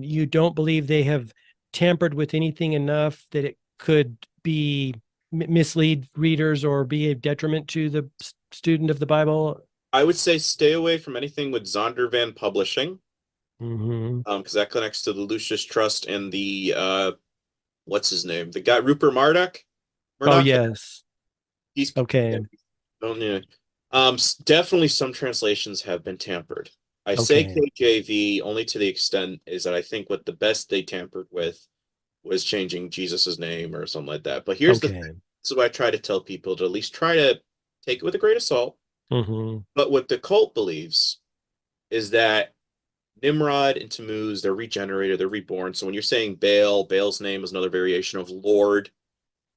you don't believe they have tampered with anything enough that it could be mislead readers or be a detriment to the student of the Bible? I would say stay away from anything with Zondervan Publishing, Mm-hmm. because that connects to the Lucius Trust and the what's his name? The guy Rupert Murdoch. Oh, Murdoch. yes. He's Okay. don't yeah. Definitely some translations have been tampered. I say Okay. KJV only to the extent is that I think what the best they tampered with was changing Jesus's name or something like that. But here's the thing. Okay. This is what I try to tell people to at least try to take it with a grain of salt. Mm-hmm. But what the cult believes is that Nimrod and Tammuz, they're regenerated, they're reborn. So when you're saying Baal, Baal's name is another variation of Lord.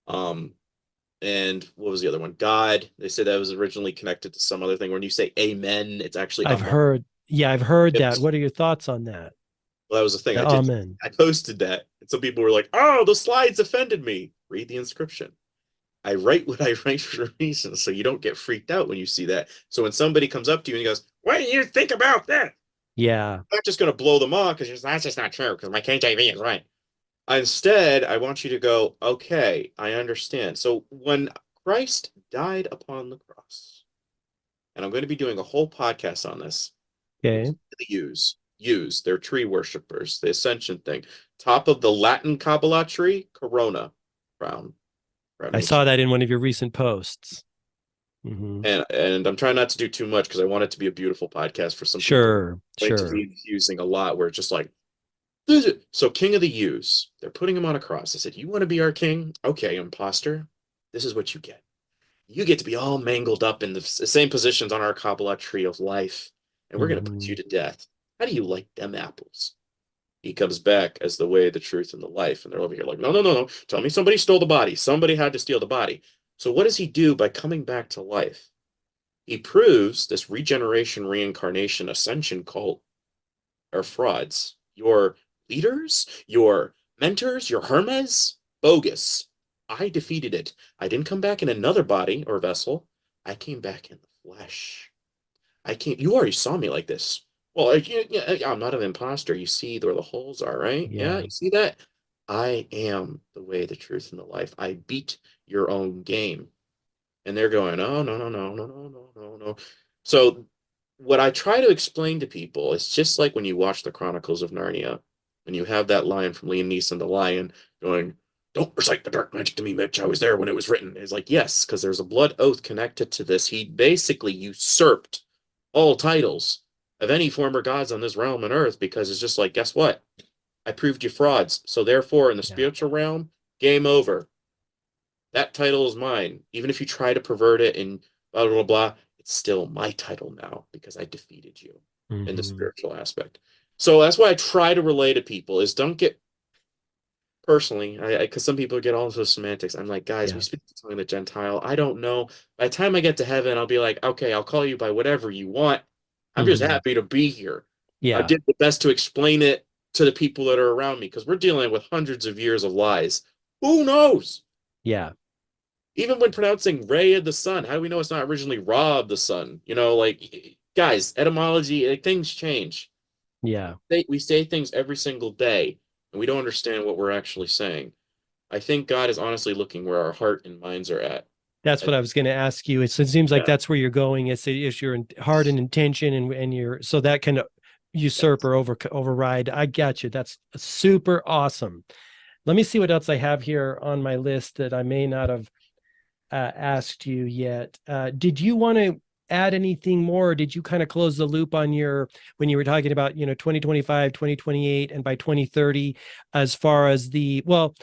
Um, and what was the other one? God. They said that was originally connected to some other thing. When you say Amen, it's actually I've Amen. heard, yeah, I've heard Well, that. What are your thoughts on that? that was the thing. The Amen. I posted that, and some people were like, "Oh, the slides offended me." Read the inscription. I write what I write for a reason, so you don't get freaked out when you see that. So when somebody comes up to you and he goes, "What do you think about that?" Yeah. I'm not just going to blow them off because that's just not true because my KJV is right. Instead, I want you to go, "Okay, I understand." So when Christ died upon the cross, and I'm going to be doing a whole podcast on this. It Okay. was the use. They're tree worshippers, the ascension thing. Top of the Latin Kabbalah tree, Corona crown. Crown I means saw that in one of your recent posts. Mm-hmm. and I'm trying not to do too much because I want it to be a beautiful podcast for some people. Sure. I'm going to Sure. be using a lot where it's just like so king of the use. They're putting him on a cross. I said, "You want to be our king? Okay, imposter. This is what you get. You get to be all mangled up in the same positions on our Kabbalah tree of life, and we're going to put Mm-hmm. you to death. How do you like them apples?" He comes back as the way, the truth, and the life. And they're over here like, no, no, no, no. Tell me somebody stole the body. Somebody had to steal the body. So what does he do by coming back to life? He proves this regeneration, reincarnation, ascension cult are frauds. Your leaders, your mentors, your Hermes, bogus. I defeated it. I didn't come back in another body or vessel. I came back in the flesh. I can't. You already saw me like this. Well, I'm not an imposter. You see where the holes are, right? Yeah, Yeah. you see that? I am the way, the truth, and the life. I beat your own game. And they're going, oh, no, no, no, no, no, no, no, no. So, what I try to explain to people is just like when you watch the Chronicles of Narnia, and you have that line from Liam Neeson, the lion, going, "Don't recite the dark magic to me, Mitch. I was there when it was written." It's like, yes, because there's a blood oath connected to this. He basically usurped all titles of any former gods on this realm and earth because it's just like, guess what? I proved you frauds. So therefore, in the Yeah. spiritual realm, game over. That title is mine. Even if you try to pervert it and blah blah blah, it's still my title now because I defeated you in the Mm-hmm. spiritual aspect. So that's why I try to relay to people is don't get personally, I because some people get all those semantics. I'm like, guys, we Yeah. speak the tongue of the Gentile. I don't know. By the time I get to heaven, I'll be like, okay, I'll call you by whatever you want. I'm just Mm-hmm. happy to be here. I Yeah. did the best to explain it to the people that are around me because we're dealing with hundreds of years of lies. Who knows? Yeah. Even when pronouncing Ray of the Sun, how do we know it's not originally Ra of the Sun? Like guys, etymology, things change. Yeah. We say things every single day, and we don't understand what we're actually saying. I think God is honestly looking where our heart and minds are at. That's I, what I was going to ask you. It seems like yeah, that's where you're going. It's your heart and intention, and your so that can usurp yes. or override. I got you. That's super awesome. Let me see what else I have here on my list that I may not have asked you yet. Did you want to add anything more? Or did you kind of close the loop on your when you were talking about 2025, 2028, and by 2030, as far as the well,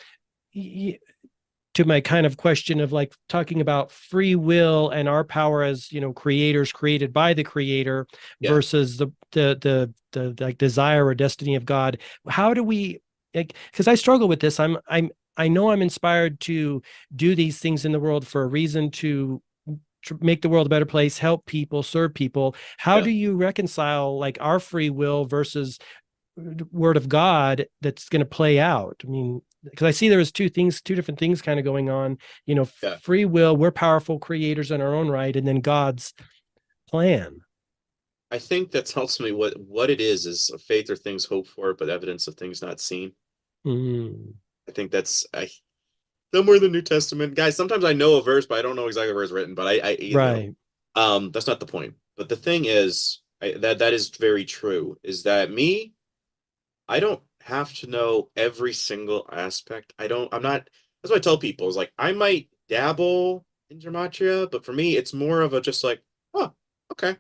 to my kind of question of like talking about free will and our power as creators created by the creator Yeah. versus the like desire or destiny of God. How do we, like, because I struggle with this. I know I'm inspired to do these things in the world for a reason, to make the world a better place, help people, serve people. How Yeah. do you reconcile like our free will versus word of God that's going to play out? I mean, because I see there was two different things kind of going on. Yeah. Free will, we're powerful creators in our own right, and then God's plan. I think that's ultimately what it is a faith or things hoped for, but evidence of things not seen. Mm. I think somewhere in the New Testament, guys. Sometimes I know a verse, but I don't know exactly where it's written. But Right. that's not the point. But the thing is, that is very true. Is that me? I don't have to know every single aspect. I don't. I'm not. That's what I tell people. Is like I might dabble in gematria, but for me, it's more of a just like, oh, okay.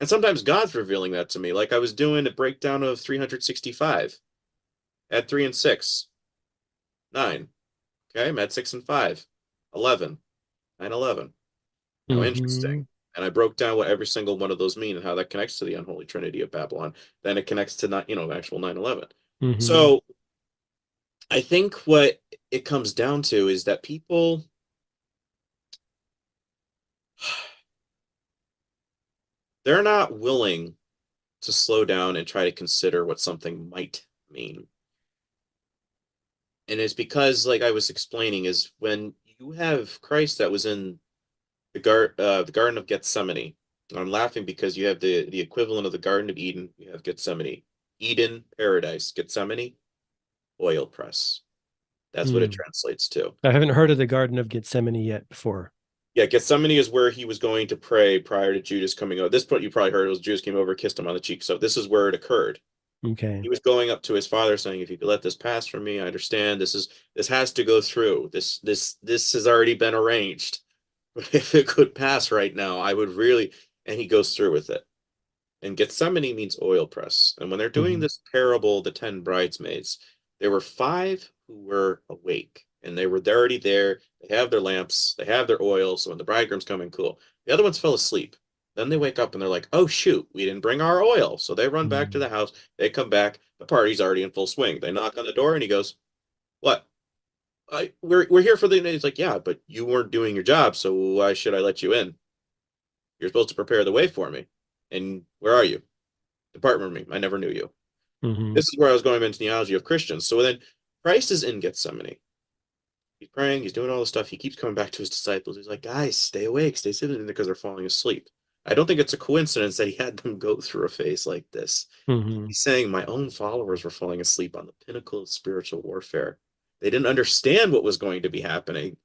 And sometimes God's revealing that to me. Like I was doing a breakdown of 365 at 3 and 6, 9. Okay, I'm at 6 and 5, 11, 9, 11. How Mm-hmm. interesting. And I broke down what every single one of those mean and how that connects to the unholy trinity of Babylon. Then it connects to not, actual 9/11. Mm-hmm. So I think what it comes down to is that people they're not willing to slow down and try to consider what something might mean. And it's because, like I was explaining, is when you have Christ that was in the Garden of Gethsemane. I'm laughing because you have the equivalent of the Garden of Eden. You have Gethsemane, Eden, paradise, Gethsemane, oil press. That's what it Mm. translates to. I haven't heard of the Garden of Gethsemane yet before. Yeah, Gethsemane is where he was going to pray prior to Judas coming over. At this point, you probably heard it was Judas came over, kissed him on the cheek. So this is where it occurred. Okay. He was going up to his father, saying, "If you could let this pass from me, I understand. This has to go through. This has already been arranged. But if it could pass right now, I would really." And he goes through with it. And Gethsemane means oil press. And when they're doing Mm-hmm. this parable, the 10 bridesmaids, there were five who were awake and they're already there. They have their lamps, they have their oil. So when the bridegroom's coming, cool. The other ones fell asleep. Then they wake up and they're like, oh, shoot, we didn't bring our oil. So they run back to Mm-hmm. the house. They come back. The party's already in full swing. They knock on the door and he goes, what? We're here for the. He's like, yeah, but you weren't doing your job. So why should I let you in? You're supposed to prepare the way for me. And where are you? Depart from me. I never knew you. Mm-hmm. This is where I was going into the theology of Christians. So then Christ is in Gethsemane. He's praying, he's doing all this stuff. He keeps coming back to his disciples. He's like, guys, stay awake, stay sitting because they're falling asleep. I don't think it's a coincidence that he had them go through a phase like this. Mm-hmm. He's saying my own followers were falling asleep on the pinnacle of spiritual warfare. They didn't understand what was going to be happening,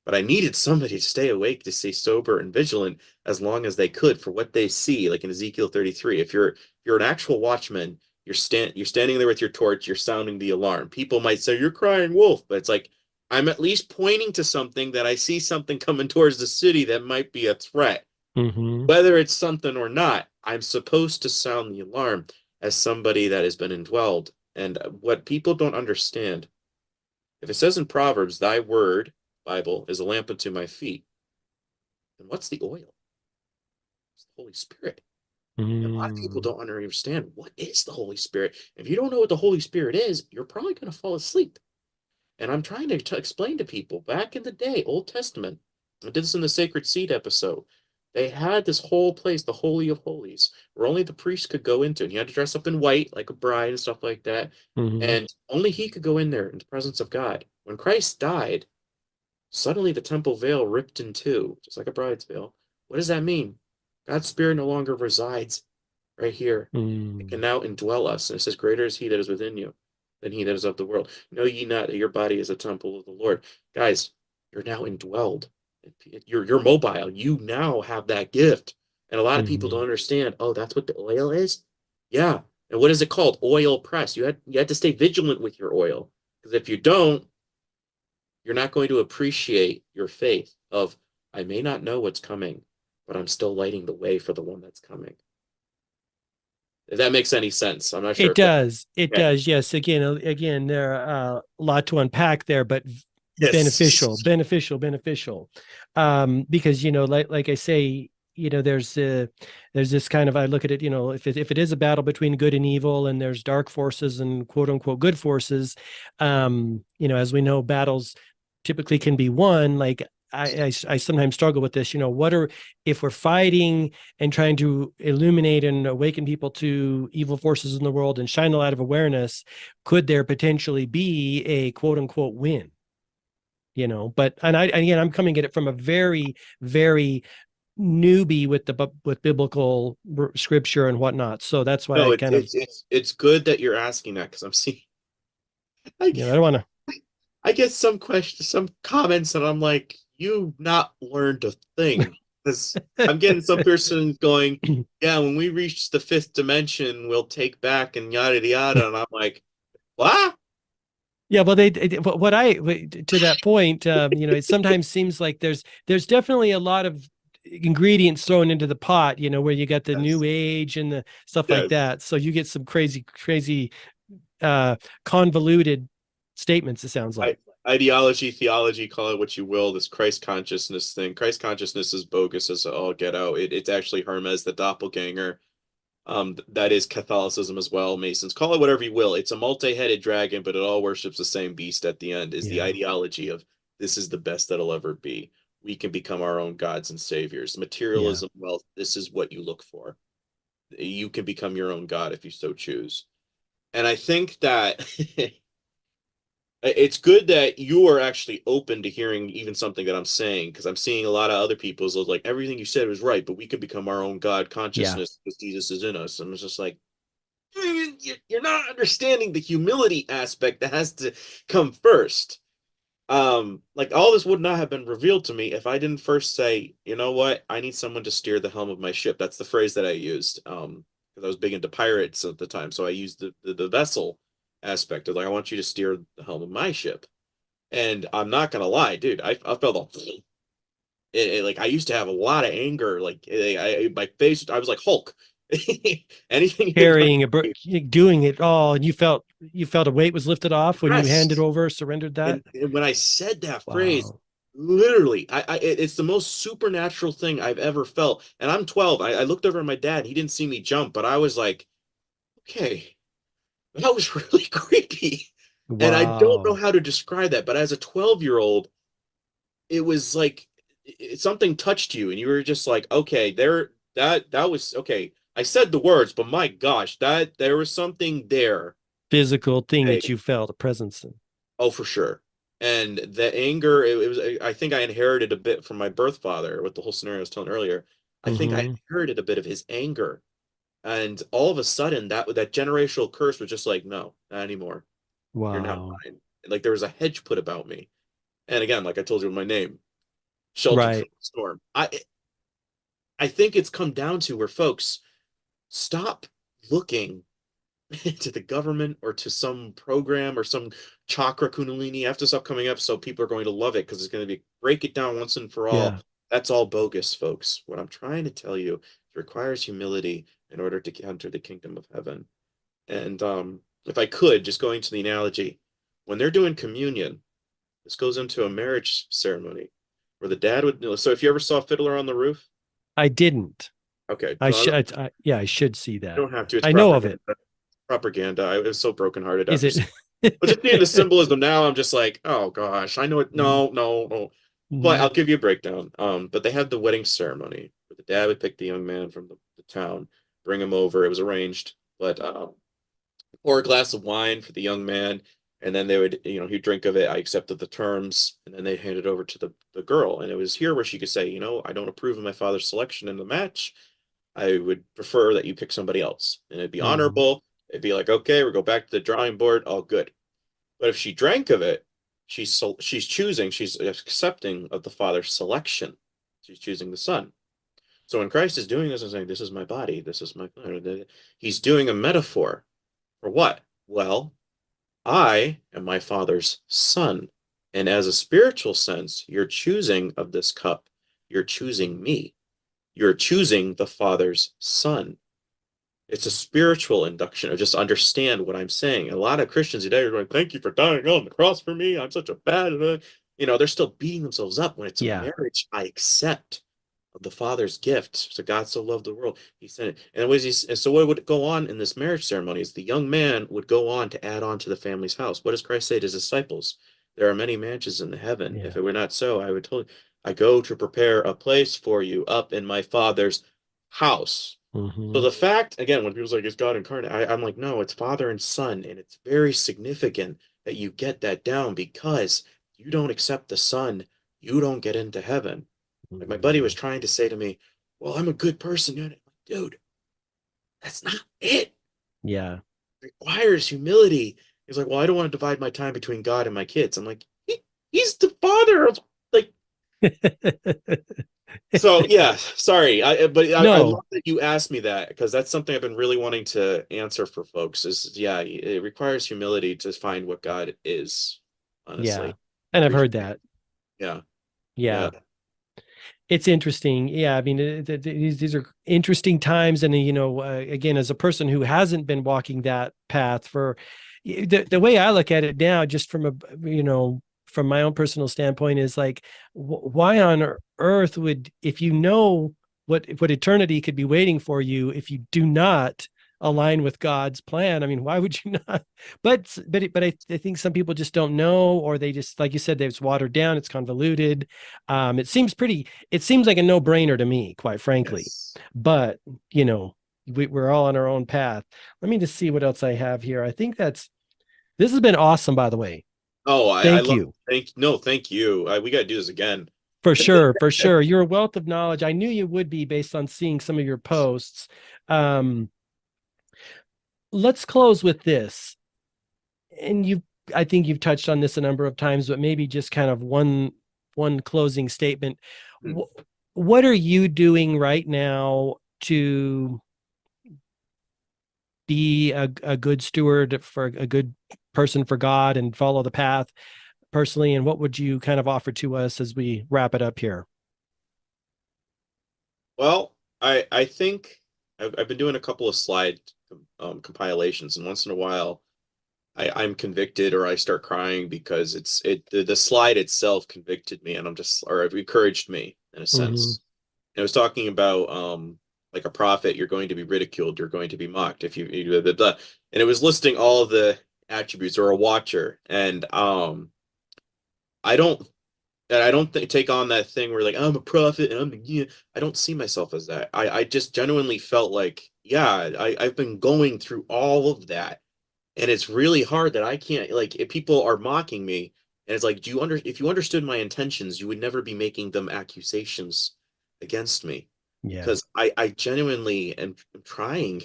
but I needed somebody to stay awake, to stay sober and vigilant as long as they could for what they see, like in Ezekiel 33. If you're an actual watchman, you're standing there with your torch, you're sounding the alarm. People might say you're crying wolf, but it's like I'm at least pointing to something that I see something coming towards the city that might be a threat. Mm-hmm. Whether it's something or not, I'm supposed to sound the alarm as somebody that has been indwelled. And what people don't understand, if it says in Proverbs, thy word, Bible, is a lamp unto my feet, then what's the oil? It's the Holy Spirit. And a lot of people Mm-hmm. don't understand what is the Holy Spirit. If you don't know what the Holy Spirit is, you're probably going to fall asleep. And I'm trying to explain to people back in the day, Old Testament, I did this in the Sacred Seed episode. They had this whole place, the Holy of Holies, where only the priest could go into. And he had to dress up in white, like a bride and stuff like that. Mm-hmm. And only he could go in there in the presence of God. When Christ died, suddenly the temple veil ripped in two, just like a bride's veil. What does that mean? God's Spirit no longer resides right here. It can Mm-hmm. now indwell us. And it says, greater is he that is within you than he that is of the world. Know ye not that your body is a temple of the Lord. Guys, you're now indwelled. You're mobile. You now have that gift. And a lot of people Mm-hmm. don't understand. Oh, that's what the oil is? Yeah. And what is it called? Oil press. You had to stay vigilant with your oil. Because if you don't, you're not going to appreciate your faith of, I may not know what's coming, but I'm still lighting the way for the one that's coming. If that makes any sense. I'm not sure It if that. does. It Yeah. does. Yes. Again, there are a lot to unpack there, but beneficial, Yes. beneficial, beneficial. Because like I say, there's this kind of, I look at it, if it is a battle between good and evil, and there's dark forces and quote unquote good forces, as we know, battles typically can be won. Like I sometimes struggle with this. If we're fighting and trying to illuminate and awaken people to evil forces in the world and shine a light of awareness, could there potentially be a quote unquote win? But again, I'm coming at it from a very, very newbie with biblical scripture and whatnot. So that's why No, I it's kind of. it's it's it's good that you're asking that because I'm seeing I I don't want to. I get some questions, some comments, and I'm like, you've not learned a thing. Because I'm getting some person going, yeah, when we reach the fifth dimension, we'll take back and yada yada yada. And I'm like, what? Yeah, well, what I to that point, it sometimes seems like there's definitely a lot of ingredients thrown into the pot, where you got the new Yes. age and the stuff like Yes. that. So you get some crazy, uh, convoluted statements. It sounds I, like. ideology, theology, call it what you will, this Christ consciousness thing. Christ consciousness is bogus as all get out. It's actually Hermes, the doppelganger. That is Catholicism as well. Masons, call it whatever you will. It's a multi-headed dragon, but it all worships the same beast at the end. Is the Yeah, ideology of this is the best that'll ever be. We can become our own gods and saviors. yeah, Materialism, wealth, this is what you look for. You can become your own god if you so choose. And I think that it's good that you are actually open to hearing even something that I'm saying, because I'm seeing a lot of other people's like everything you said was right, but we could become our own God yeah. consciousness because Jesus is in us. And it's just like, you're not understanding the humility aspect that has to come first. Like all this would not have been revealed to me if I didn't first say, you know what, I need someone to steer the helm of my ship. That's the phrase that I used. Because I was big into pirates at the time, so I used the vessel aspect of like I want you to steer the helm of my ship. And I'm not gonna lie, dude, I felt all like I used to have a lot of anger. Like my face, I was like Hulk. Anything in my Carrying doing it all, and you felt a weight was lifted off when you handed rest. over, surrendered that. And when I said that phrase, Wow, literally, it's the most supernatural thing I've ever felt. And I'm 12. I looked over at my dad. He didn't see me jump, but I was like, okay, that was really creepy. And I don't know wow. how to describe that, but as a 12-year-old, it was like something touched you, and you were just like, okay, there, that was okay. I said the words, but my gosh, that there was something there. Physical thing Hey, that you felt a presence in. oh, for sure. And the anger, it was, I think I inherited a bit from my birth father with the whole scenario I was telling earlier. I think I Hmm. inherited a bit of his anger. And all of a sudden, that generational curse was just like, no, not anymore. You're not Wow. mine. Like there was a hedge put about me. And again, like I told you with my name, sheltered from Right. the storm. I think it's come down to where folks stop looking to the government or to some program or some chakra kundalini. I have to stop coming up so people are going to love it because it's going to be break it down once and for all. Yeah. That's all bogus, folks. What I'm trying to tell you, it requires humility in order to enter the kingdom of heaven. And if I could, just going to the analogy, when they're doing communion, this goes into a marriage ceremony where the dad would. So if you ever saw Fiddler on the Roof, I didn't. okay, I so should. Yeah, I should see you that. don't have to. It's I know of propaganda. it. Propaganda. I was so brokenhearted Is after it? seeing. But just seeing the symbolism now, I'm just like, oh gosh, I know it. Mhm. No, no, no. But Mhm. I'll give you a breakdown. But they had the wedding ceremony where the dad would pick the young man from the town, bring him over. It was arranged, but pour a glass of wine for the young man, and then they would, he'd drink of it. I accepted the terms, and then they hand it over to the girl. And it was here where she could say, I don't approve of my father's selection in the match. I would prefer that you pick somebody else. And it'd be Mhm. honorable. It'd be like, okay, we go back to the drawing board, all good. But if she drank of it, she's choosing, she's accepting of the father's selection. She's choosing the son. So when Christ is doing this and saying, this is my body, this is my blood, he's doing a metaphor for what? Well, I am my father's son. And as a spiritual sense, you're choosing of this cup. You're choosing me. You're choosing the father's son. It's a spiritual induction of just understand what I'm saying. A lot of Christians today are going, thank you for dying on the cross for me. I'm such a bad, they're still beating themselves up when it's a Yeah. marriage I accept of the Father's gift. So God so loved the world, He sent it. And so what would go on in this marriage ceremony is the young man would go on to add on to the family's house. What does Christ say to his disciples? There are many mansions in the heaven. If Yeah. it were not so, I would tell you, I go to prepare a place for you up in my Father's house. So Hmm. the fact, again, when people's like, it's God incarnate, I'm like, no, it's Father and Son. And it's very significant that you get that down because you don't accept the Son, you don't get into heaven. Like my buddy was Hmm. trying to say to me, well, I'm a good person. And I'm like, dude, that's not it. Yeah. It requires humility. He's like, well, I don't want to divide my time between God and my kids. I'm like, he's the father of like. So yeah, sorry. I No, love that you asked me that because that's something I've been really wanting to answer for folks is yeah, it requires humility to find what God is, yeah. honestly. And I've Appreciate heard that. yeah, yeah. Yeah. It's interesting. Yeah, I mean, these are interesting times, and again, as a person who hasn't been walking that path for the way I look at it now, just from from my own personal standpoint, is like, why on earth would, if you know what eternity could be waiting for you, if you do not align with God's plan? I mean, why would you not? But I think some people just don't know, or they just, like you said, it's watered down, it's convoluted. It seems like a no-brainer to me, quite frankly. Yes. But we're all on our own path. Let me just see what else I have here. I think this has been awesome, by the way. Oh, I Thank love you. thank you. We got to do this again. For sure, for sure. You're a wealth of knowledge. I knew you would be based on seeing some of your posts. Um, let's close with this. And I think you've touched on this a number of times, but maybe just kind of one closing statement. Hmm. What are you doing right now to be a good steward, for a good person for God, and follow the path personally? And what would you kind of offer to us as we wrap it up here? Well, I think I've been doing a couple of slide compilations, and once in a while I'm convicted or I start crying because the slide itself convicted me and I'm just or it encouraged me in a Hmm. sense. And it was talking about like a prophet, you're going to be ridiculed, you're going to be mocked if you blah, blah, blah. And it was listing all of the attributes or a watcher. And I don't I don't take on that thing where like I'm a prophet and yeah, I don't see myself as that. I just genuinely felt like, yeah, I've been going through all of that and it's really hard that I can't like if people are mocking me and it's like do you under if you understood my intentions you would never be making them accusations against me Yeah. because I genuinely am trying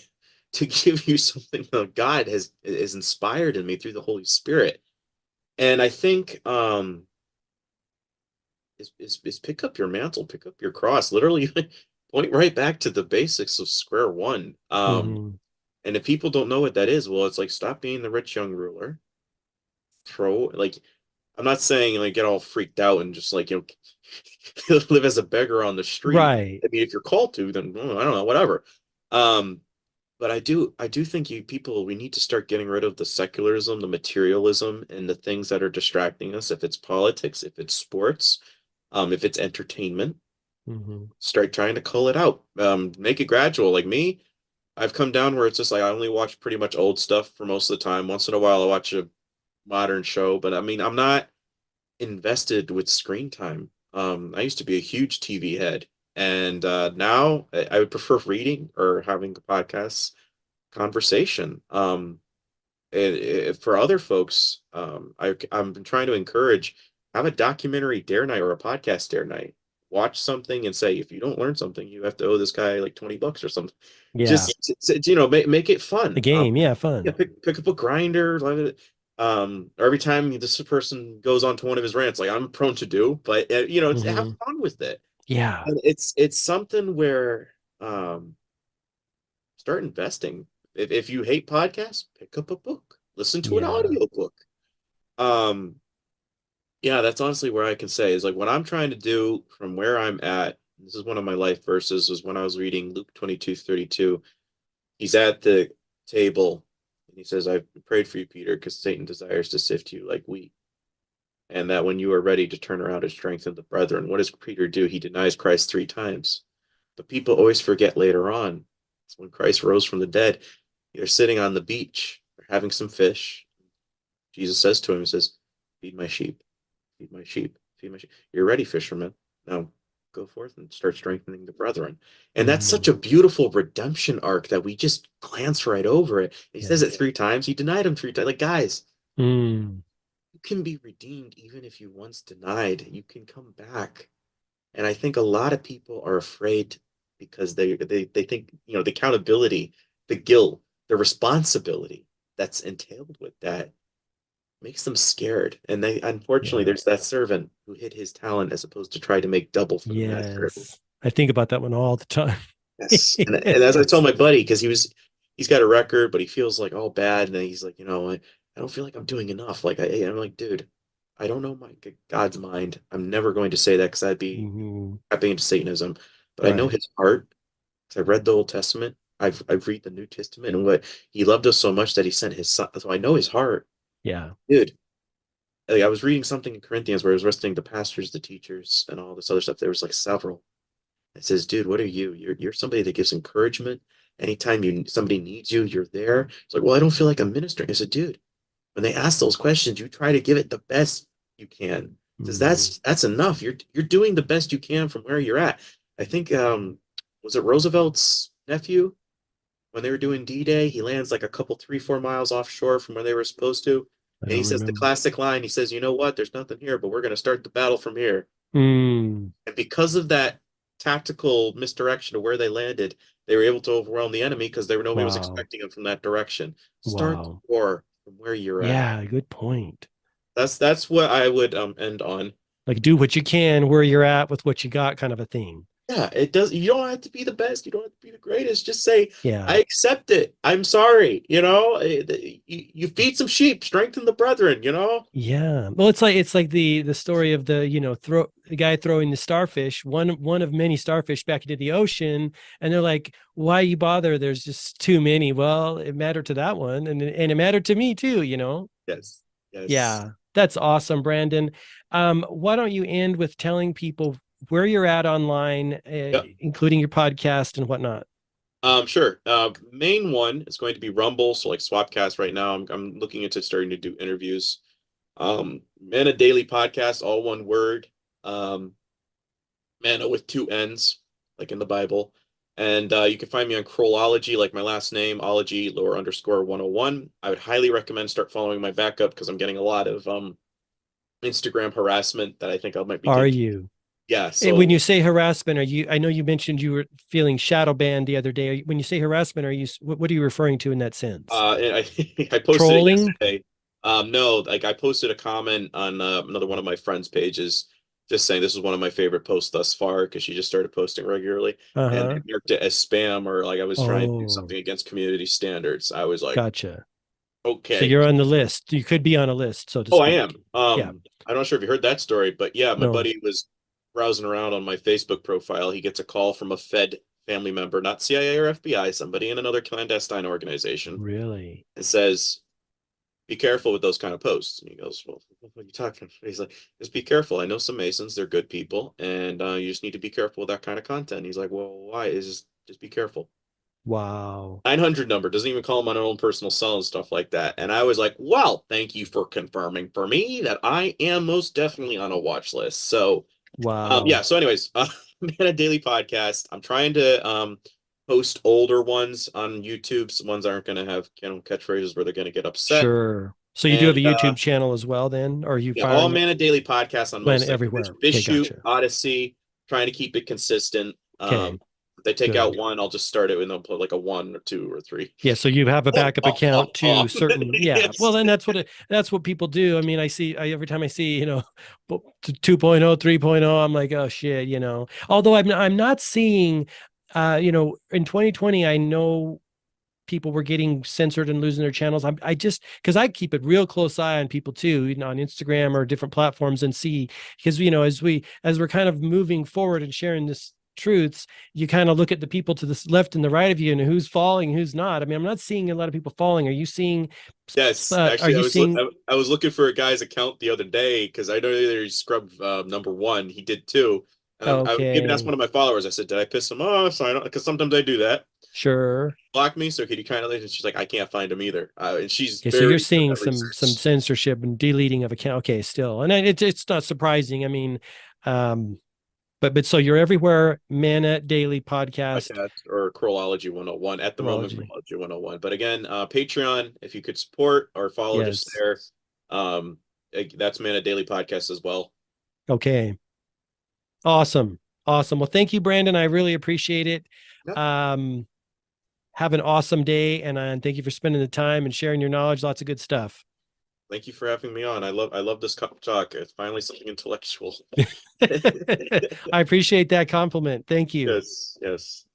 to give you something that God has inspired in me through the Holy Spirit and I think is pick up your mantle, pick up your cross, literally point right back to the basics of square one. Hmm. And if people don't know what that is, well, it's like stop being the rich young ruler. Throw like I'm not saying like get all freaked out and just like live as a beggar on the street. Right. I mean, if you're called to, then I don't know, whatever. Um, but I do think you people we need to start getting rid of the secularism, the materialism, and the things that are distracting us. If it's politics, if it's sports, if it's entertainment, Hmm. start trying to cull it out. Make it gradual. Like me, I've come down where it's just like I only watch pretty much old stuff for most of the time. Once in a while, I watch a modern show, but I mean, I'm not invested with screen time. I used to be a huge TV head, and now I would prefer reading or having a podcast conversation. For other folks, I'm trying to encourage have a documentary dare night or a podcast dare night. Watch something and say if you don't learn something, you have to owe this guy like $20 or something. Yeah. Just make it The fun. game. Yeah. Yeah, Fun. pick up a grinder. Or every time this person goes on to one of his rants, like I'm prone to do, but it's have Hmm. fun with it. Yeah. And it's something where um, start investing. If you hate podcasts, pick up a book, listen to an Yeah. audio book. Um, yeah, that's honestly where I can say is like what I'm trying to do from where I'm at. This is one of my life verses was when I was reading Luke 22:32. He's at the table and he says, I've prayed for you, Peter, because Satan desires to sift you like wheat. And that when you are ready to turn around and strengthen the brethren, what does Peter do? He denies Christ 3 times. But people always forget later on. It's when Christ rose from the dead. They're sitting on the beach, they're having some fish. Jesus says to him, he says, feed my sheep, feed my sheep, feed my sheep. You're ready, fisherman. Now go forth and start strengthening the brethren. And that's Hmm. such a beautiful redemption arc that we just glance right over it. He says Yeah. it 3 times. He denied him 3 times. Like, guys, Mm. you can be redeemed even if you once denied. You can come back. And I think a lot of people are afraid because they think, the accountability, the guilt, the responsibility that's entailed with that. makes them scared. And they unfortunately Yeah. there's that servant who hid his talent as opposed to try to make double for the master. Yes. I think about that one all the time. Yes. And as I told my buddy, because he's got a record, but he feels like all bad, and then he's like, I don't feel like I'm doing enough. I'm like, dude, I don't know my God's mind. I'm never going to say that because that'd be Mhm. tapping into Satanism. But I know Right. his heart. 'Cause I've read the Old Testament. I've read the New Testament, and what he loved us so much that he sent his son. So I know his heart, Yeah. dude. Like I was reading something in Corinthians where I was listing the pastors, the teachers, and all this other stuff. There was like several. It says, dude, what are you? You're somebody that gives encouragement. Anytime somebody needs you, you're there. It's like, well, I don't feel like I'm ministering. I said, dude, when they ask those questions, you try to give it the best you can. It says Mhm. that's enough. You're doing the best you can from where you're at. I think was it Roosevelt's nephew when they were doing D-Day? He lands like a couple 3-4 miles offshore from where they were supposed to. I And he don't says the remember. classic line, he says, you know what? There's nothing here, but we're gonna start the battle from here. Mm. And because of that tactical misdirection of where they landed, they were able to overwhelm the enemy because nobody was Wow. expecting them from that direction. Start the Wow. war from where you're at. Yeah, good point. That's what I would end on. Like do what you can where you're at with what you got kind of a thing. Yeah, it does. You don't have to be the best. You don't have to be the greatest. Just say, I Yeah. accept it. I'm sorry. You feed some sheep, strengthen the brethren, Yeah. Well, it's like the story of throw the guy throwing the starfish, one of many starfish back into the ocean, and they're like, "Why you bother? There's just too many." Well, it mattered to that one, and it mattered to me too. Yes. Yes. Yeah. That's awesome, Brandon. Why don't you end with telling people where you're at online, Yep. including your podcast and whatnot? Sure. Main one is going to be Rumble. So like Swapcast right now, I'm looking into starting to do interviews. Mana Daily Podcast, all one word. Um, Mana with two N's, like in the Bible. And you can find me on Krollology, like my last name, ology lower underscore 101. I would highly recommend start following my backup because I'm getting a lot of Instagram harassment that I think I might be Are taking. you? Yeah, When so you say harassment, I know you mentioned you were feeling shadow banned the other day. When you say harassment, what are you referring to in that sense? and I I posted it Trolling? yesterday. No, like I posted a comment on another one of my friends' pages, just saying this is one of my favorite posts thus far because she just started posting regularly, and Uh-huh. they marked it as spam or like I was trying to do Oh, something against community standards. I was like, gotcha. So okay, you're on the list. You could be on a list, so to oh, I speak. am. Yeah. I'm not sure if you heard that story, but yeah, my No, buddy was browsing around on my Facebook profile. He gets a call from a Fed family member, not CIA or FBI, somebody in another clandestine organization. really. It says, be careful with those kind of posts. And he goes, well, what are you talking about? He's like, just be careful. I know some Masons, they're good people, and you just need to be careful with that kind of content. He's like, well, why? Is just be careful. Wow. 900 number doesn't even call him on our own personal cell and stuff like that. And I was like, well, thank you for confirming for me that I am most definitely on a watch list. So, yeah. Wow. So, anyways, man, a daily podcast. I'm trying to post older ones on YouTube. Some ones aren't going to have catchphrases where they're going to get upset. Sure. So you do have And a YouTube channel as well then? Or are you yeah, all firing it Mana Daily podcasts on when most like everywhere? Okay, BitChute, gotcha. Odyssey, trying to keep it consistent. Okay, If they take out good. one, I'll just start it and they'll put like a one or two or three. Yeah, so you have a backup account to certain, yeah. Well, Yes. then that's what people do. I mean, every time I see, 2.0, 3.0, I'm like, oh shit. Although I'm not seeing in 2020, I know people were getting censored and losing their channels. I just because I keep a real close eye on people too, on Instagram or different platforms and see because as we're kind of moving forward and sharing this truths, you kind of look at the people to the left and the right of you and who's falling, who's not. I mean, I'm not seeing a lot of people falling. Yes, Are actually, you seeing? I was looking for a guy's account the other day because I know that he scrubbed number one. He did too, and I even asked one Okay, of my followers. I said, "Did I piss him off?" So I don't because sometimes I do that. sure. Block me, so could you kind of? And she's like, "I can't find him either," and she's Okay, so you're very good seeing at some research. censorship and deleting of account. Okay, still, and it's not surprising. I mean, um, but so you're everywhere. Mana Daily Podcast, Podcast or Krollology 101 at the moment, Horology. Krollology 101. But again, Patreon, if you could support or follow just Yes. there, that's Man a Daily Podcast as well. Okay. Awesome. Awesome. Well, thank you, Brandon. I really appreciate it. Yep. Um, have an awesome day, and thank you for spending the time and sharing your knowledge. Lots of good stuff. Thank you for having me on. I love this talk. It's finally something intellectual. I appreciate that compliment. Thank you. Yes, yes.